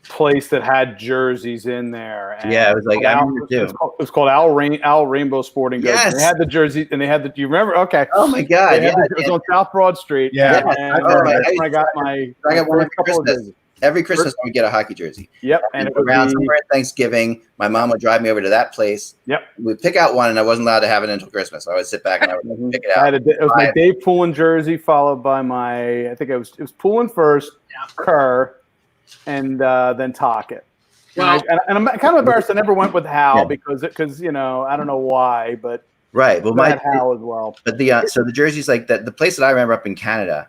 place that had jerseys in there. And
Yeah, it was like, I remember too.
It was called Al Rainbow Sporting Goods.
Yes.
They had the jersey, and they had the. Do you remember? Okay.
Oh my God!
It was on South Broad Street.
Yeah.
And I got my.
I got one
first couple of
Christmas.
jerseys.
Every Christmas I would get a hockey jersey.
Yep. And it would
around
be,
somewhere at Thanksgiving, my mom would drive me over to that place.
Yep.
We'd pick out one, and I wasn't allowed to have it until Christmas. So I would sit back and I would pick it out.
it was my Dave Poulin jersey, followed by my. I think it was Poulin first, Kerr, and then Tocchet.
Well,
And I'm kind of embarrassed I never went with Hal because you know, I don't know why, but
Right. Well,
I had Hal as well.
But so the jerseys like that. The place that I remember up in Canada.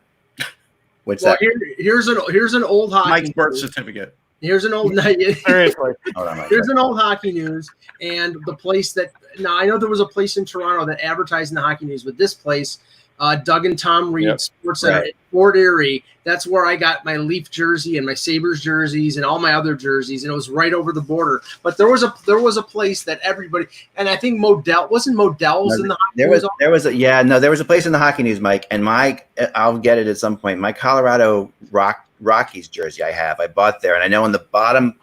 What's
well,
that?
here's an old hockey.
Mike's birth
news.
certificate.
Here's an old.
Seriously.
Hold on, Mike.
Here's an old hockey news, and the place that now I know there was a place in Toronto that advertised in the hockey news, but this place, Doug and Tom Reed Sports Center in Fort Erie, that's where I got my Leaf jersey and my Sabres jerseys and all my other jerseys, and it was right over the border. But there was a place that everybody, and I think Modell's in the hockey news.
There was a place in the hockey news, Mike, and I'll get it at some point. My Colorado Rockies jersey I bought there, and I know on the bottom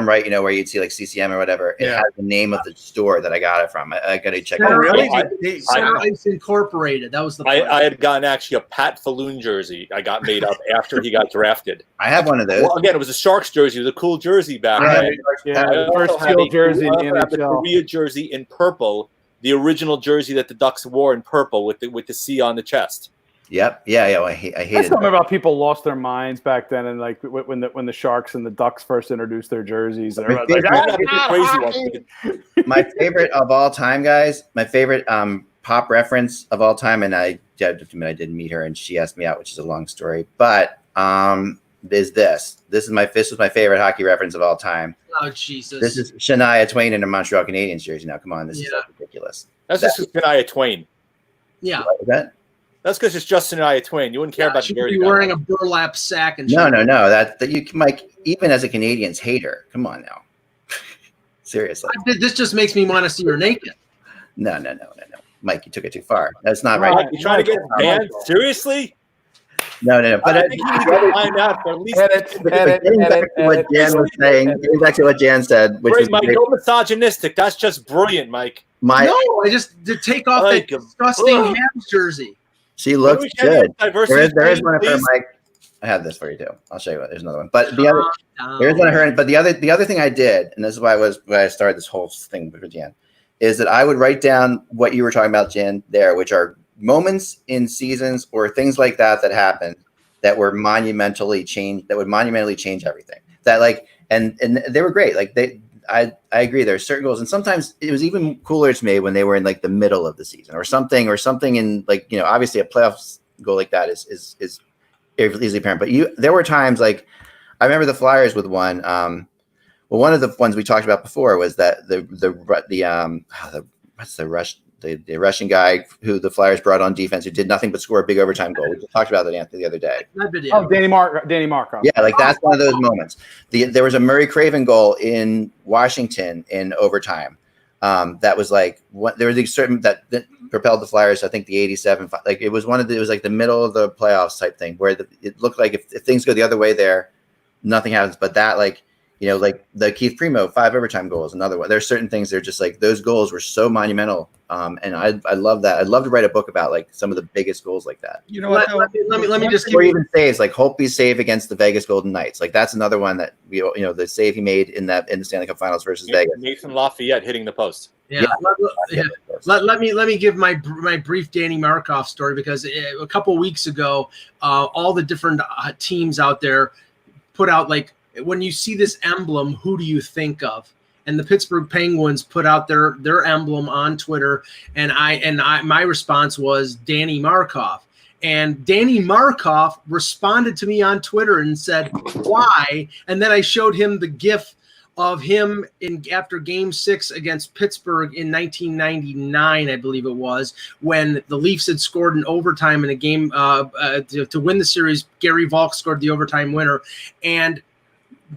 right, you know, where you'd see like CCM or whatever, it has the name of the store that I got it from. I got to check it out.
Really?
Center Ice Incorporated. That was the place.
I had gotten actually a Pat Falloon jersey I got made up after he got drafted.
I have one of those.
Well, again, it was a Sharks jersey. It was a cool jersey back then.
Yeah, first teal jersey in the NHL.
Korea jersey in purple, the original jersey that the Ducks wore in purple with the C on the chest.
Yep. Yeah. Well, I hated
That's something about people lost their minds back then, and like when the Sharks and the Ducks first introduced their jerseys.
My favorite of all time, guys. My favorite pop reference of all time, and I did meet her, and she asked me out, which is a long story. But is this? This was my favorite hockey reference of all time.
Oh Jesus!
This is Shania Twain in a Montreal Canadiens jersey. Now, come on, this is ridiculous.
That's just Shania Twain.
Yeah.
Is that?
That's because it's just Shania Twain. You wouldn't care about the
she'd
jersey.
be wearing a burlap sack and
No. That you, Mike. Even as a Canadians hater, come on now. Seriously.
This just makes me want to see her naked.
No. Mike, you took it too far. That's not right.
You trying to get banned? Seriously?
No. But
I think you need to find out for at least.
Getting back to what Jan was saying, getting back to what Jan said, which
Great,
is
Mike. Don't misogynistic. That's just brilliant, Mike.
No, I just to take off that disgusting Habs jersey.
She looks good. There is one of her,
please?
Mike. I have this for you too. I'll show you what. There's another one. But the other, there is one of her. But the other thing I did, and this is why I started this whole thing with Jan, is that I would write down what you were talking about, Jan, there, which are moments in seasons or things like that happened that were monumentally changed, that would monumentally change everything. That like, and they were great. Like I agree. There are certain goals, and sometimes it was even cooler to me when they were in like the middle of the season or something in like, you know, obviously a playoffs goal like that is easily apparent. But there were times like I remember the Flyers with one. Well, one of the ones we talked about before was that the Russian guy who the Flyers brought on defense who did nothing but score a big overtime goal. We just talked about that, Anthony, the other day.
Oh, Danny Markov.
Yeah, like that's one of those moments. There was a Murray Craven goal in Washington in overtime. That was like there was a certain that propelled the Flyers. I think the 87. Like it was like the middle of the playoffs type thing where it looked like if things go the other way there, nothing happens. But that like, you know, like the Keith Primo 5 overtime goals, another one. There's certain things that are just like those goals were so monumental. And I love that. I'd love to write a book about like some of the biggest goals like that.
You know what?
Let me just
or even saves like Holtby's save against the Vegas Golden Knights. Like that's another one that the save he made in the Stanley Cup Finals versus Vegas.
Nathan Lafayette hitting the post.
Let me give my brief Danny Markov story because a couple of weeks ago, all the different teams out there put out like, when you see this emblem, who do you think of? And the Pittsburgh Penguins put out their emblem on Twitter, and my response was Danny Markov. And Danny Markov responded to me on Twitter and said, "Why?" And then I showed him the GIF of him after Game 6 against Pittsburgh in 1999, I believe it was, when the Leafs had scored in overtime in a game to win the series. Gary Volk scored the overtime winner, and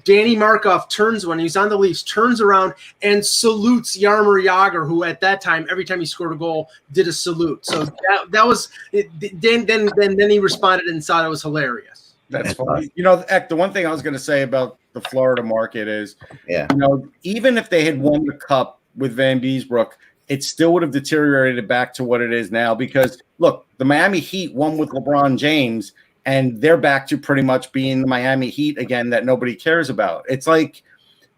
Danny Markov when he's on the Leafs, turns around and salutes Jaromir Jagr, who at that time, every time he scored a goal, did a salute. So that was it. Then he responded and thought it was hilarious.
That's funny. You know, Eck, the one thing I was going to say about the Florida market is,
Yeah.
you know, even if they had won the cup with Van Beesbrook, it still would have deteriorated back to what it is now. Because look, the Miami Heat won with LeBron James, and they're back to pretty much being the Miami Heat again that nobody cares about. It's like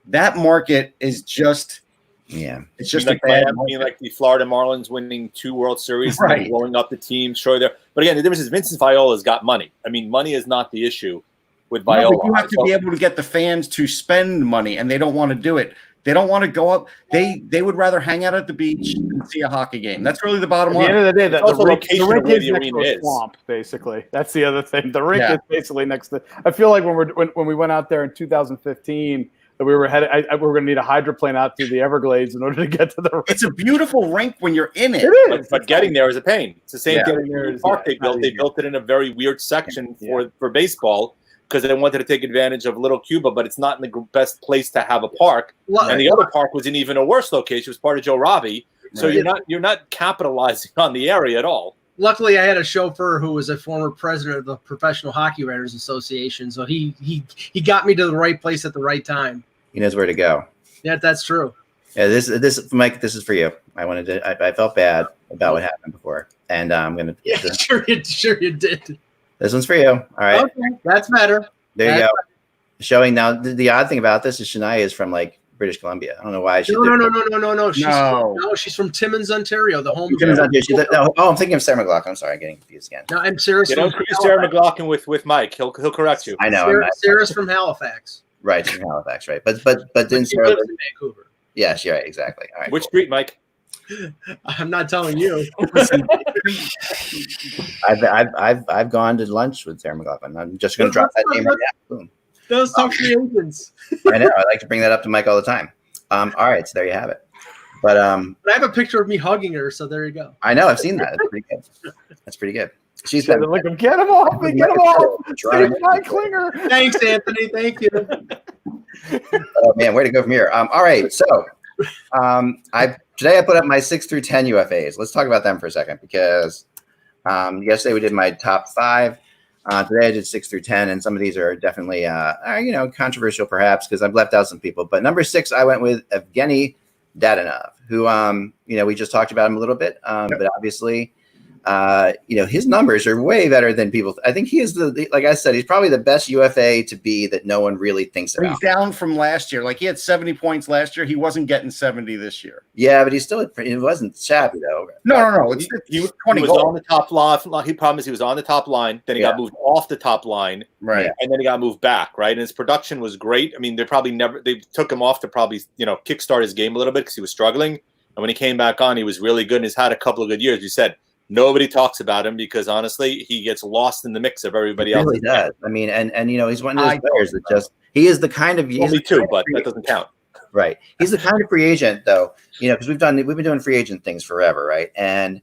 that market is just, it's just
like Miami, like the Florida Marlins winning 2 World Series,
right,
and blowing up the team. Sure, there. But again, the difference is Vincent Viola's got money. I mean, money is not the issue with Viola.
No, but you have to be able to get the fans to spend money, and they don't want to do it. They don't want to go up. They would rather hang out at the beach and see a hockey game. That's really the bottom line.
At the end of the day, the rink
of where
is
the
next to
arena
a
is.
swamp, basically. That's the other thing. The rink is basically next to. I feel like when we went out there in 2015, that we were headed. We were going to need a hydroplane out through the Everglades in order to get to the rink.
It's a beautiful rink when you're in it.
It is,
but getting there is a pain. It's the same thing.
There is,
Park they built it in a very weird section for baseball, because they wanted to take advantage of Little Cuba, but it's not in the best place to have a park. And the other park was in even a worse location. It was part of Joe Robbie. So you're not capitalizing on the area at all.
Luckily, I had a chauffeur who was a former president of the Professional Hockey Writers Association, so he got me to the right place at the right time.
He knows where to go.
Yeah, that's true.
Yeah, this Mike, this is for you. I felt bad about what happened before, and I'm gonna.
Yeah, sure you did.
This one's for you. All right.
Okay, that's better.
There you go. Showing now. The odd thing about this is Shania is from like British Columbia. I don't know why she.
No. She's from Timmins, Ontario, the home.
I'm thinking of Sarah McLachlan. I'm sorry, I'm getting confused again.
No, I'm serious.
You don't confuse Sarah McLachlan with Mike. He'll correct you.
I know.
Sarah's from Halifax.
Right, from Halifax, right? But then
she
Sarah
lives in Vancouver.
Yeah, she's right, exactly. All right.
Which street, Mike?
I'm not telling you.
I've gone to lunch with Sarah McLachlan. I'm just going to drop that name right now. Boom.
Those talk free agents.
I know. I like to bring that up to Mike all the time. All right, so there you have it. But
I have a picture of me hugging her, so there you go.
I know. I've seen that. That's pretty good. That's pretty good. She's been
like, get him off me, get him off. Mike Klinger.
Thanks, Anthony. Thank you.
Oh man, where to go from here? All right, so today I put up my 6 through 10 UFAs. Let's talk about them for a second, because yesterday we did my top 5. Today I did 6 through 10, and some of these are definitely controversial perhaps, because I've left out some people. But number 6, I went with Evgeny Dadonov, who we just talked about him a little bit, but obviously. His numbers are way better than people. I think he is like I said, he's probably the best UFA to be that no one really thinks about.
He's down from last year. Like, he had 70 points last year. He wasn't getting 70 this year.
Yeah, but he wasn't shabby though.
No.
He was on the top line. He promised he was on the top line. Then he got moved off the top line.
Right.
And then he got moved back. Right. And his production was great. I mean, they took him off to probably, kickstart his game a little bit because he was struggling. And when he came back on, he was really good. And he's had a couple of good years. You said, nobody talks about him because honestly, he gets lost in the mix of everybody else.
He really does. I mean, and he's one of those players that he is the kind of
only 2, but that doesn't count.
Right. He's the kind of free agent though, because we've been doing free agent things forever, right? And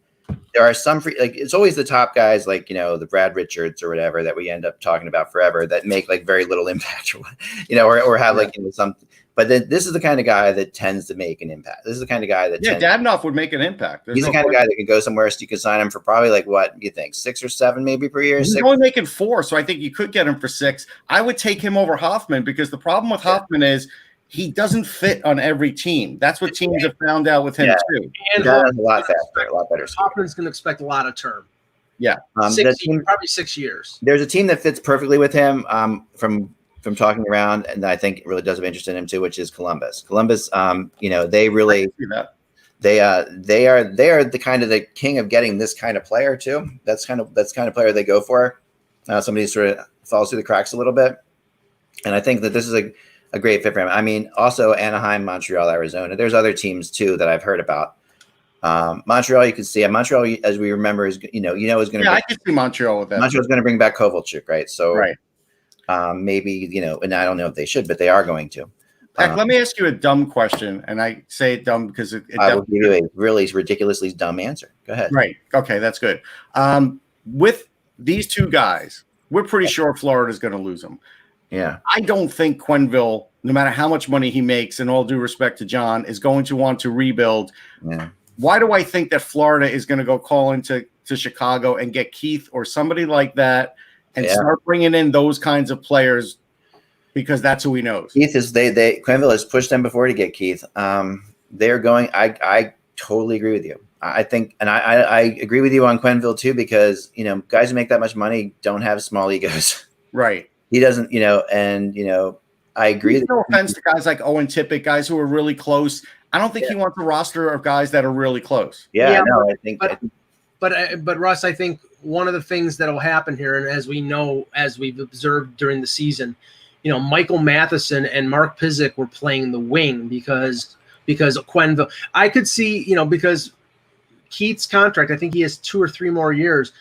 there are some it's always the top guys like the Brad Richards or whatever that we end up talking about forever that make like very little impact, or have some. But then this is the kind of guy that tends to make an impact. This is the kind of guy that
Dadonov would make an impact.
He's the kind of guy that can go somewhere so you can sign him for probably like what you think 6 or 7 maybe per year.
He's only making 4, so I think you could get him for 6. I would take him over Hoffman because the problem with Hoffman is he doesn't fit on every team. That's what teams have found out with him too.
And a lot faster, a lot better.
Hoffman's going to expect a lot of term.
Yeah,
probably 6 years.
There's a team that fits perfectly with him from talking around, and I think really does have interest in him too, which is Columbus. Columbus, they really they are the kind of the king of getting this kind of player too. That's kind of player they go for. Somebody who sort of falls through the cracks a little bit, and I think that this is a great fit for him. I mean, also Anaheim, Montreal, Arizona. There's other teams too that I've heard about. Montreal, you can see. Montreal, as we remember, is is going to.
Yeah, I can see Montreal with that.
Montreal's going to bring back Kovalchuk, right? So
right.
Maybe, and I don't know if they should, but they are going to.
Let me ask you a dumb question, and I say it dumb because
I will give you a really ridiculously dumb answer. Go ahead.
Right. Okay, that's good. With these 2 guys, we're pretty sure Florida's going to lose them.
Yeah.
I don't think Quenneville, no matter how much money he makes, and all due respect to John, is going to want to rebuild.
Yeah.
Why do I think that Florida is going to go call into Chicago and get Keith or somebody like that and start bringing in those kinds of players because that's who he knows.
Keith is Quenneville has pushed them before to get Keith. They're going. I totally agree with you. I think, and I agree with you on Quenneville too, because guys who make that much money don't have small egos.
Right.
He doesn't. I agree.
No offense to guys like Owen Tippett, guys who are really close. I don't think he wants a roster of guys that are really close.
Yeah, no, I think.
But Russ, I think one of the things that will happen here, and as we know, as we've observed during the season, Michael Matheson and Mark Pizik were playing the wing because of Quenneville. I could see, because Keith's contract, I think he has 2 or 3 more years.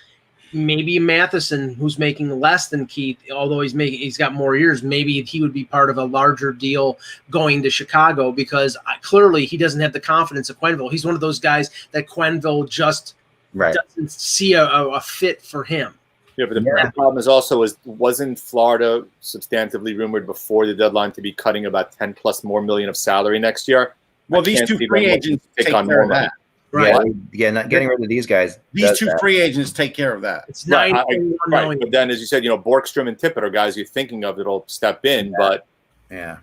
Maybe Matheson, who's making less than Keith, although he's got more years, maybe he would be part of a larger deal going to Chicago, because clearly he doesn't have the confidence of Quenneville. He's one of those guys that Quenneville just doesn't see a fit for him.
Yeah, but the problem is also wasn't Florida substantively rumored before the deadline to be cutting about 10 plus more million of salary next year?
Well, these 2 free agents take care of that.
Right. Yeah, not getting rid of these guys.
These 2 free agents take care of that.
It's $9 million.
But then, as you said, Borkstrom and Tippett are guys you're thinking of that'll step in. But
no,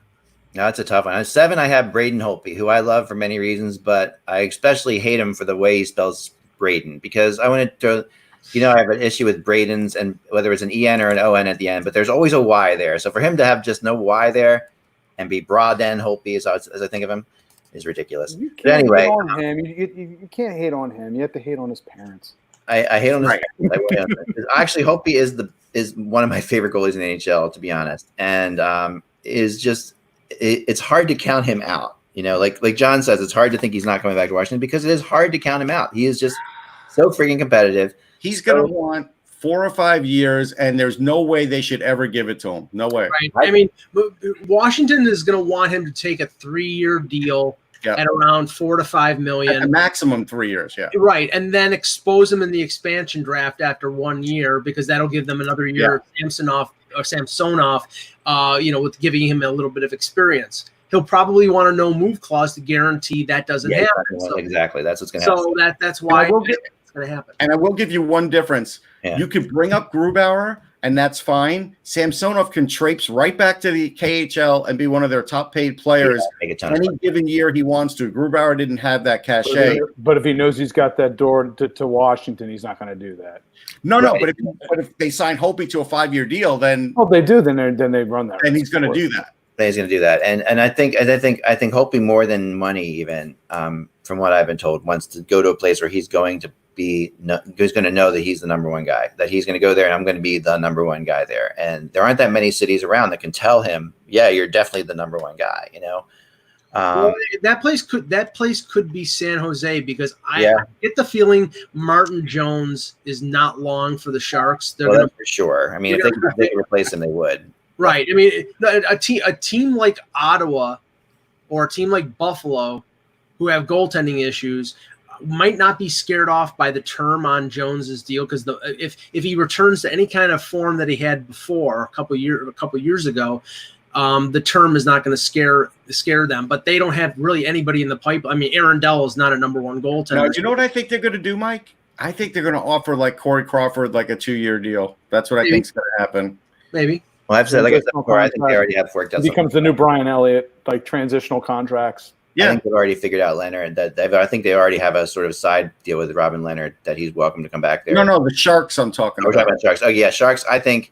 that's a tough one. At 7, I have Braden Holtby, who I love for many reasons, but I especially hate him for the way he spells Braden, because I wanted to. I have an issue with Braden's, and whether it's an EN or an ON at the end, but there's always a Y there. So for him to have just no Y there and be Braden Holtby, as I think of him, is ridiculous.
But anyway, on him. You can't hate on him. You have to hate on his parents.
I hate on his parents. Actually, Holtby is one of my favorite goalies in the NHL, to be honest, and is just it's hard to count him out. Like John says, it's hard to think he's not coming back to Washington, because it is hard to count him out. He is just so freaking competitive.
He's going to want 4 or 5 years, and there's no way they should ever give it to him. No way.
Right. I mean, Washington is going to want him to take a 3-year deal at around $4 to $5 million.
At the maximum 3 years,
Right, and then expose him in the expansion draft after 1 year, because that'll give them another year of Samsonov, with giving him a little bit of experience. He'll probably want a no-move clause to guarantee that doesn't happen.
Exactly. That's what's going to happen.
So that's why it's going to happen.
And I will give you one difference. Yeah. You could bring up Grubauer, and that's fine. Samsonov can traipse right back to the KHL and be one of their top-paid players any given year he wants to. Grubauer didn't have that cachet.
But if he knows he's got that door to Washington, he's not going to do that.
No. But if they sign Holtby to a 5-year deal, then
they do. Then they run that.
And he's going to do that.
He's going to do that, and I think Holtby, more than money, even from what I've been told, wants to go to a place where he's going to know that he's the number one guy, that he's going to go there, and I'm going to be the number one guy there. And there aren't that many cities around that can tell him, yeah, you're definitely the number one guy.
That place could be San Jose, because I get the feeling Martin Jones is not long for the Sharks.
That's for sure. I mean, if they could replace him, they would.
Right. I mean, a team like Ottawa or a team like Buffalo, who have goaltending issues, might not be scared off by the term on Jones's deal, because if he returns to any kind of form that he had before a couple years ago, the term is not going to scare them. But they don't have really anybody in the pipe. I mean, Aaron Dell is not a number one goaltender.
Now, do you know what I think they're going to do, Mike? I think they're going to offer like Corey Crawford like a 2-year deal. That's what I think is going to happen.
Maybe.
Well, I've said, like I said before, I think they already have worked out.
It becomes the new Brian Elliott, like transitional contracts.
Yeah, I think they've already figured out Leonard. I think they already have a sort of side deal with Robin Leonard that he's welcome to come back there.
No, the Sharks I'm talking about.
We're talking about Sharks. Oh yeah, Sharks. I think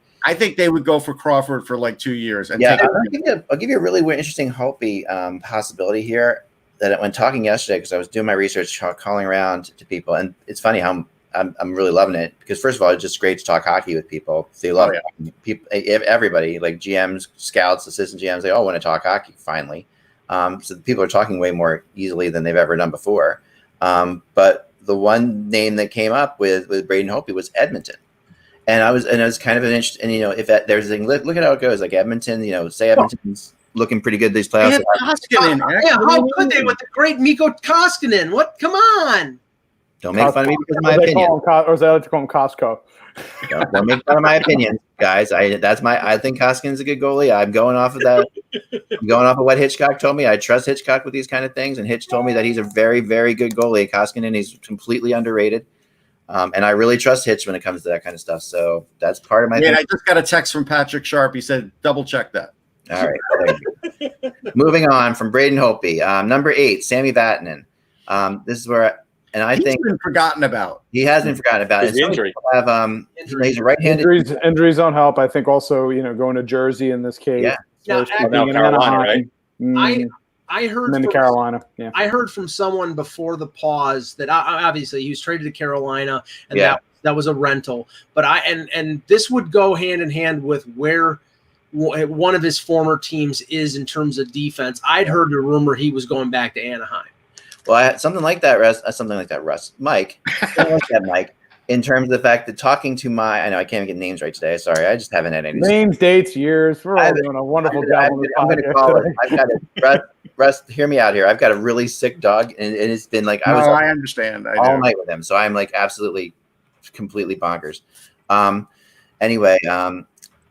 they would go for Crawford for like 2 years. And
I'll give you a really interesting Holtby possibility here. That when talking yesterday, because I was doing my research, calling around to people, and it's funny how I'm really loving it, because first of all, it's just great to talk hockey with people. They love it. People, everybody, like GMs, scouts, assistant GMs, they all want to talk hockey finally. So people are talking way more easily than they've ever done before. But the one name that came up with Braden Holtby was Edmonton, and it was kind of an interest. And if there's a thing, look at how it goes. Like Edmonton, say Edmonton's looking pretty good these playoffs.
How could they with the great Mikko Koskinen? What? Come on.
Don't make fun of me because of my opinion.
Or is that like to call him Costco?
Don't make fun of my opinion, guys. I think Koskinen's a good goalie. I'm going off of that. I'm going off of what Hitchcock told me. I trust Hitchcock with these kind of things, and Hitch told me that he's a very, very good goalie. Koskinen, he's completely underrated. And I really trust Hitch when it comes to that kind of stuff. So that's part of my.
I just got a text from Patrick Sharp. He said, double check that.
All right. Moving on from Braden Holtby. Number 8, Sammy Vatanen. This is where, and I think
he's been forgotten about.
He has been forgotten about.
His injury.
He's a right-handed.
Injuries don't help. I think also, going to Jersey in this case.
Yeah.
Now,
Carolina, right?
I heard
and then to Carolina. Yeah.
I heard from someone before the pause that obviously he was traded to Carolina, and that was a rental. But and this would go hand in hand with where one of his former teams is in terms of defense. I'd heard a rumor he was going back to Anaheim.
Well, I had something like that, Russ. Mike, Mike. In terms of the fact that talking to I know I can't get names right today. Sorry, I just haven't had any
names, dates, years. We're all doing a wonderful job.
I'm going to call it. I've got Russ, hear me out here. I've got a really sick dog, and it's been like
I understand.
all night with him, so I'm like absolutely, completely bonkers. Anyway,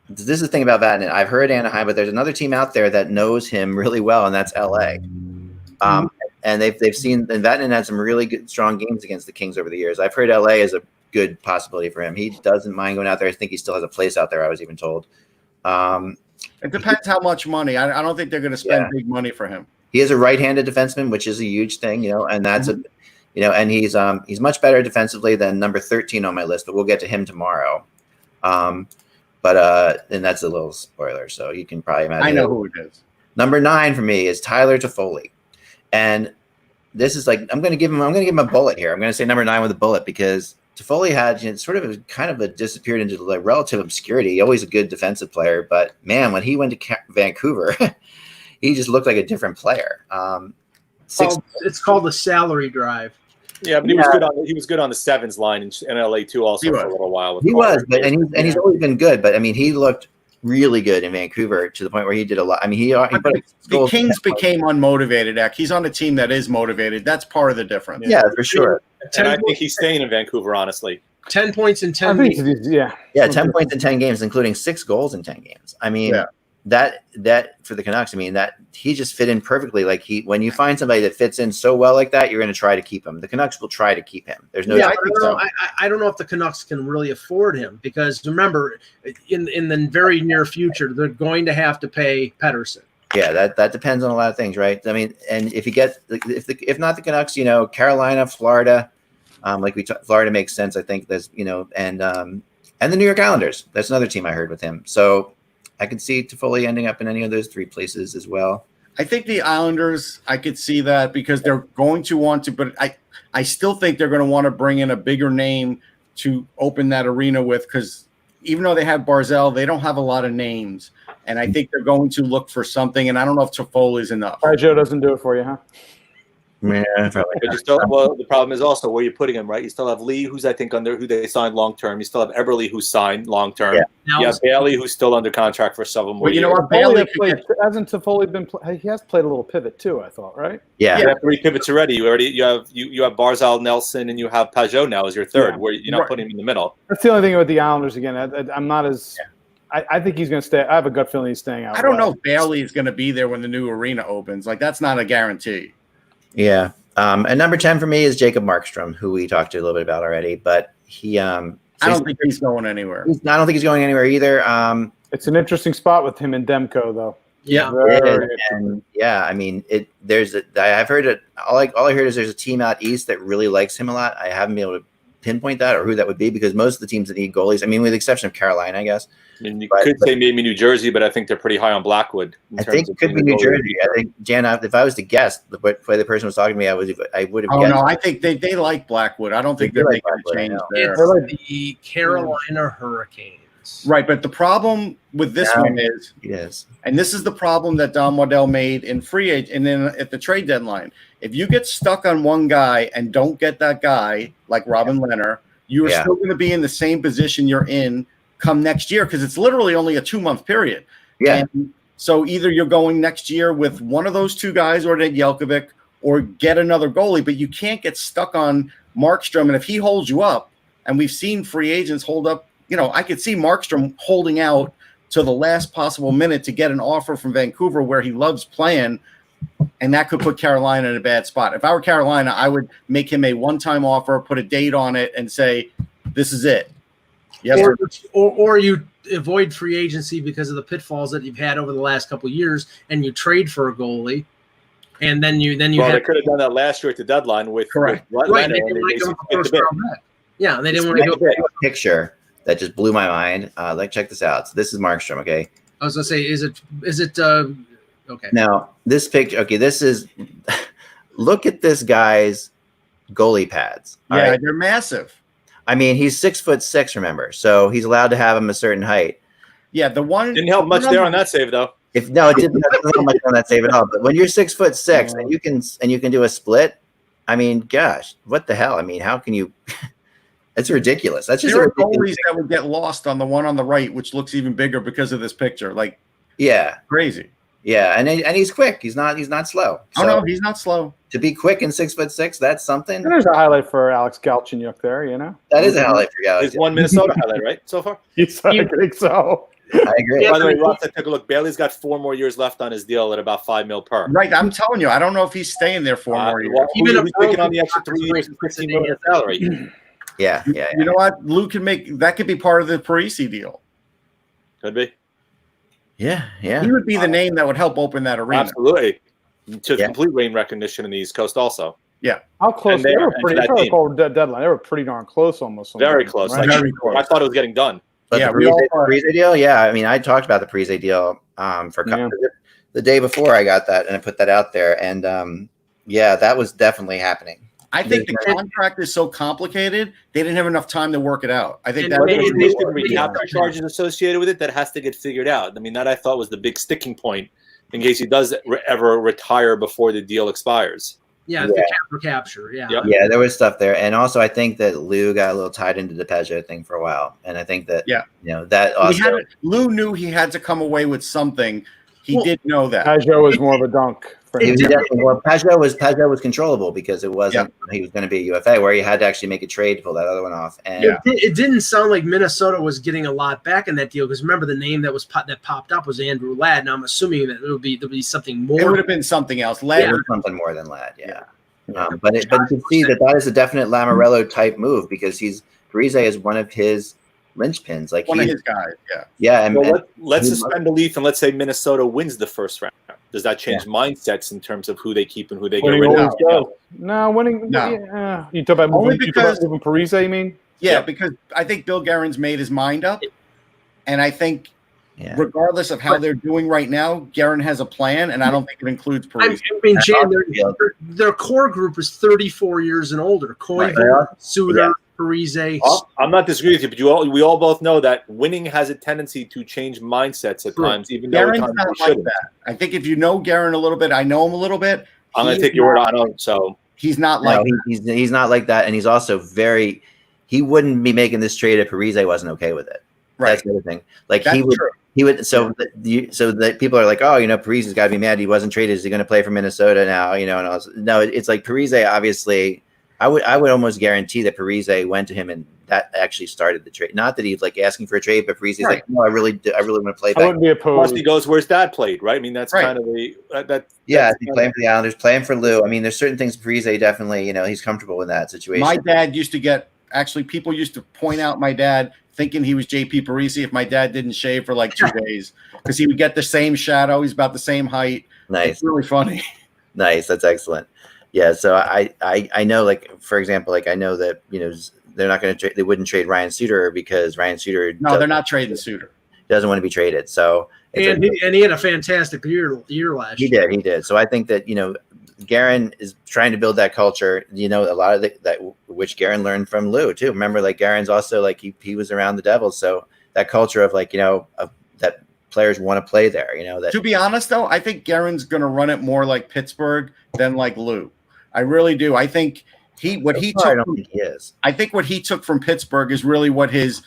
this is the thing about Vatanen. I've heard Anaheim, but there's another team out there that knows him really well, and that's LA. And they've seen, and Vatanen had some really good, strong games against the Kings over the years. I've heard LA is a good possibility for him. He doesn't mind going out there. I think he still has a place out there, I was even told.
It depends how much money. I don't think they're going to spend big money for him.
He is a right-handed defenseman, which is a huge thing, and that's and he's much better defensively than number 13 on my list, but we'll get to him tomorrow. And that's a little spoiler, so you can probably imagine.
I know who it is.
Number 9 for me is Tyler Toffoli. And this is like, I'm going to give him a bullet here. I'm going to say number 9 with a bullet because Toffoli had sort of disappeared into like relative obscurity. Always a good defensive player, but man, when he went to Vancouver, he just looked like a different player.
It's called the salary drive.
Yeah, but he was good on the sevens line in LA too, also for a little while.
He was, but he's always been good. But I mean, he looked really good in Vancouver to the point where he did a lot. I mean,
the Kings became unmotivated. He's on a team that is motivated. That's part of the difference.
Yeah, for sure.
And I think he's staying in Vancouver, honestly.
10 points in 10 games.
Yeah, 10 points in 10 games, including 6 goals in 10 games. I mean, that for the Canucks, I mean, that he just fit in perfectly. Like when you find somebody that fits in so well like that, you're going to try to keep him. The Canucks will try to keep him. There's no.
Yeah, I don't know if the Canucks can really afford him because remember, in the very near future, they're going to have to pay Pettersson.
Yeah, that depends on a lot of things, right? I mean, and if you get if not the Canucks, Carolina, Florida, Florida makes sense. I think there's and the New York Islanders. That's another team I heard with him. So. I could see Toffoli ending up in any of those 3 places as well.
I think the Islanders, I could see that because they're going to want to, but I still think they're going to want to bring in a bigger name to open that arena with because even though they have Barzal, they don't have a lot of names. And I think they're going to look for something, and I don't know if Toffoli is enough.
All right, Joe doesn't do it for you, huh?
Yeah, probably.
But the problem is also where you're putting him, right? You still have Lee, who's I think under who they signed long term. You still have Eberle, who's signed long term. Yeah. You have Bailey, who's still under contract for several more years.
What? Bailey
hasn't Toffoli been? He has played a little pivot too. I thought, right?
Yeah.
You have 3 pivots already. You have Barzal, Nelson, and you have Pajot now as your third. Where you're not putting him in the middle.
That's the only thing with the Islanders. Again, I'm not as. I think he's going to stay. I have a gut feeling he's staying out.
I don't know if Bailey is going to be there when the new arena opens. Like that's not a guarantee.
Yeah. And number 10 for me is Jacob Markstrom, who we talked to a little bit about already, but he, I
don't think he's going anywhere.
I don't think he's going anywhere either.
It's an interesting spot with him and Demko though.
Yeah.
I mean, I've heard it. All I heard is there's a team out East that really likes him a lot. I haven't been able to pinpoint that or who that would be because most of the teams that need goalies, I mean, with the exception of Carolina, I guess.
And you could say maybe New Jersey, but I think they're pretty high on Blackwood.
I think it could be New Jersey. I think, Jan, if I was to guess the way the person was talking to me, I would have guessed.
No, I think they like Blackwood. I don't think they're making a change there.
It's the Carolina Hurricanes.
Right, but the problem with this one is, and this is the problem that Don Waddell made in free agent and then at the trade deadline. If you get stuck on one guy and don't get that guy, like Robin Leonard, you are still going to be in the same position you're in come next year because it's literally only a 2-month period.
Yeah.
And so either you're going next year with one of those 2 guys or Ned Jelkovic or get another goalie, but you can't get stuck on Markstrom. And if he holds you up, and we've seen free agents hold up, I could see Markstrom holding out to the last possible minute to get an offer from Vancouver where he loves playing. and that could put Carolina in a bad spot. If I were Carolina, I would make him a one-time offer, put a date on it, and say, "This is it." Yes,
or you avoid free agency because of the pitfalls that you've had over the last couple of years, and you trade for a goalie, and then you
Well, they could have done that last year at the deadline with
correct.
With
right.
Leonard,
They didn't want to go for first round back. Yeah, they didn't want to go.
A picture that just blew my mind. Check this out. So this is Markstrom. Okay.
I was gonna say, is it okay?
Now this picture. Okay, this is. Look at this guy's goalie pads. All
Yeah,
right?
they're massive.
I mean, he's 6'6", remember, so he's allowed to have him a certain height.
Yeah, the one
didn't help much there on that save though.
It didn't help much on that save at all. But when you're 6'6" and you can do a split, I mean, gosh, what the hell? I mean, how can you? It's ridiculous. That's just
there are goalies that would get lost on the one on the right, which looks even bigger because of this picture. Like,
yeah,
crazy.
Yeah, and he's quick. He's not slow.
So, no, he's not slow.
To be quick and 6'6", that's something.
And there's a highlight for Alex Galchenyuk there, you know.
That is a highlight for Galchenyuk.
There's one Minnesota highlight, right, so far?
I think so.
I agree.
By the way, Ross, I took a look. Bailey's got 4 more years left on his deal at about $5 million per.
Right, I'm telling you, I don't know if he's staying there 4 more years.
Well,
Even
who's taking on the extra 3 years and $15 million salary?
Yeah.
You know what? Lou can make that could be part of the Parisi deal.
Could be.
Yeah.
He would be the name that would help open that arena.
Absolutely. To complete name recognition in the East Coast also.
Yeah.
How close? They were pretty deadline. They were pretty darn close almost.
Very close.
Right?
Very close.
I thought it was getting done.
But
yeah,
the Parise deal. Yeah, I mean, I talked about the Parise deal the day before I got that, and I put that out there, and that was definitely happening.
I think the contract is so complicated, they didn't have enough time to work it out. I think
that there's recapture charges associated with it that has to get figured out. I mean, that I thought was the big sticking point in case he does ever retire before the deal expires.
Yeah, the capture. Yeah.
Yep.
Yeah, there was stuff there, and also I think that Lou got a little tied into the Peugeot thing for a while, and I think that that also
Lou knew he had to come away with something. He did know that
Peugeot was more of a dunk.
Peugeot was controllable because it wasn't he was going to be a UFA where he had to actually make a trade to pull that other one off. And
it didn't sound like Minnesota was getting a lot back in that deal because remember the name that was that popped up was Andrew Ladd. Now I'm assuming that there'll be something more.
It would have been something else. Ladd
was something more than Ladd. Yeah. But you can see that is a definite Lamorello type move because Parise is one of his linchpins, like
one of his guys.
And
let's suspend belief and let's say Minnesota wins the first round. Does that change mindsets in terms of who they keep and who they get rid of?
No, winning. No. You talk about moving Parise, you mean?
Yeah, because I think Bill Guerin's made his mind up, and I think regardless of how they're doing right now, Guerin has a plan, and I don't think it includes Parise.
I mean, Jan, their core group is 34 years and older. Koivu, Suter, Parise.
I'm not disagreeing with you, but we all both know that winning has a tendency to change mindsets at times, even though
Guerin's not like that. I think if you know Guerin a little bit, I know him a little bit.
I'm going to take your word on him. So
he's not like
he's not like that, and he's also he wouldn't be making this trade if Parise wasn't okay with it.
Right.
That's the other thing. Like he would. So that people are like, oh, Parise's got to be mad he wasn't traded. Is he going to play for Minnesota now? No, it's like Parise obviously. I would almost guarantee that Parise went to him and that actually started the trade. Not that he's like asking for a trade, but Parise's like, no, I really want to play.
I wouldn't be opposed.
Plus he goes where's Dad played, right? I mean, that's kind of
he's playing for the Islanders, playing for Lou. I mean, there's certain things Parise definitely, he's comfortable in that situation.
My dad used to people used to point out my dad thinking he was JP Parise if my dad didn't shave for like 2 days because he would get the same shadow. He's about the same height.
Nice.
It's really funny.
Nice. That's excellent. Yeah. So I know, like, for example, like I know that, they're not going to they wouldn't trade Ryan Suter because Ryan Suter.
No, they're not trading Suter.
Doesn't want to be traded. So
and he had a fantastic year last year.
He did. So I think that, Guerin is trying to build that culture, a lot of that which Guerin learned from Lou too. Remember, like Guerin's also like he was around the Devils. So that culture of like, that players want to play there, that.
To be honest though, I think Guerin's going to run it more like Pittsburgh than like Lou. I really do. I think what he took from Pittsburgh is really what his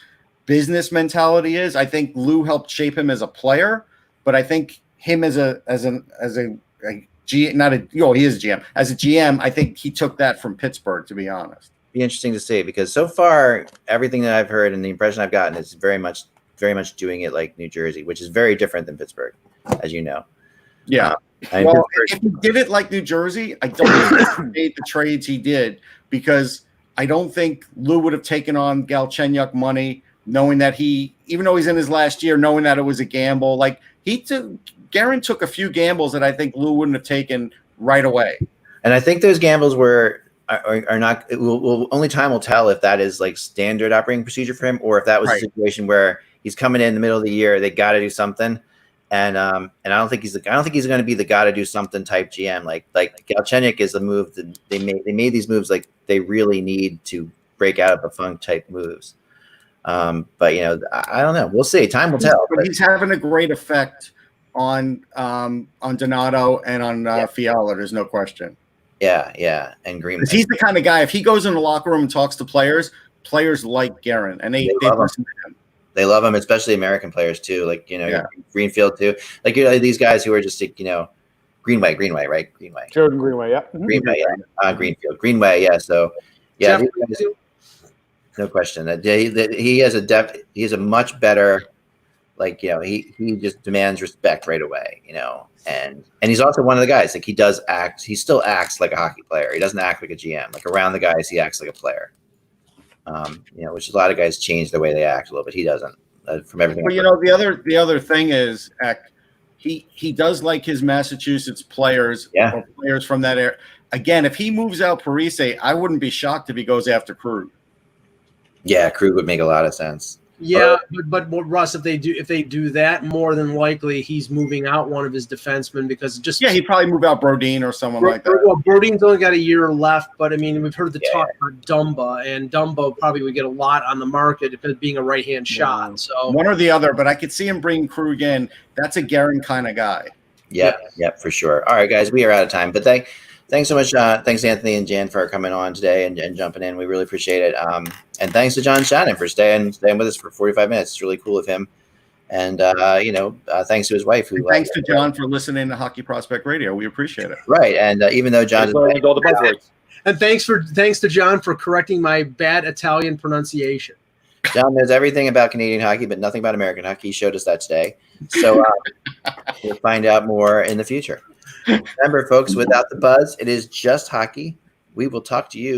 business mentality is. I think Lou helped shape him as a player, but I think him as a GM, he is a GM. As a GM, I think he took that from Pittsburgh, to be honest.
Be interesting to see because so far everything that I've heard and the impression I've gotten is very much doing it like New Jersey, which is very different than Pittsburgh, as you know.
Yeah. Well, if he did it like New Jersey, I don't think he made the trades he did, because I don't think Lou would have taken on Galchenyuk money, knowing that even though he's in his last year, knowing that it was a gamble. Like Guerin took a few gambles that I think Lou wouldn't have taken right away.
And I think those gambles are not. Only time will tell if that is like standard operating procedure for him, or if that was a situation where he's coming in the middle of the year, they got to do something. And I don't think he's going to be the got to do something type GM. Like Galchenyuk is a move that they made these moves like they really need to break out of the funk type moves. But I don't know. We'll see. Time will tell.
But he's having a great effect on Donato and on Fiala. There's no question.
Yeah, and Green.
Because he's the kind of guy. If he goes in the locker room and talks to players like Guerin, and they listen to him.
They love him, especially American players too. Like Greenfield too. Like these guys who are just Greenway, right? Greenway.
Jordan Greenway, yeah.
Greenway, yeah. Greenfield, Greenway, yeah. So yeah, no question that he has a depth. He has a much better. He just demands respect right away. And he's also one of the guys. Like he still acts like a hockey player. He doesn't act like a GM. Like around the guys, he acts like a player. Which a lot of guys change the way they act a little bit. He doesn't. From everything.
Well, the other thing is, he does like his Massachusetts players, or players from that area. Again, if he moves out Parise, I wouldn't be shocked if he goes after Krug.
Yeah, Krug would make a lot of sense.
Yeah, but Russ, if they do that, more than likely he's moving out one of his defensemen, because
he'd probably move out Brodin or someone like that.
Well, Brodin's only got a year left, but I mean, we've heard the talk about Dumba, and Dumba probably would get a lot on the market if it being a right-hand shot. So
one or the other, but I could see him bringing Krug in. That's a Guerin kind of guy.
Yep, for sure. All right, guys, we are out of time, but thanks so much. Thanks, Anthony and Jan, for coming on today and jumping in. We really appreciate it. And thanks to John Shannon for staying with us for 45 minutes. It's really cool of him. And, thanks to his wife.
Thanks to John for listening to Hockey Prospect Radio. We appreciate it.
Right. And even though John is
all the buzzwords.
And thanks to John for correcting my bad Italian pronunciation.
John knows everything about Canadian hockey, but nothing about American hockey. He showed us that today. So we'll find out more in the future. Remember, folks, without the buzz, it is just hockey. We will talk to you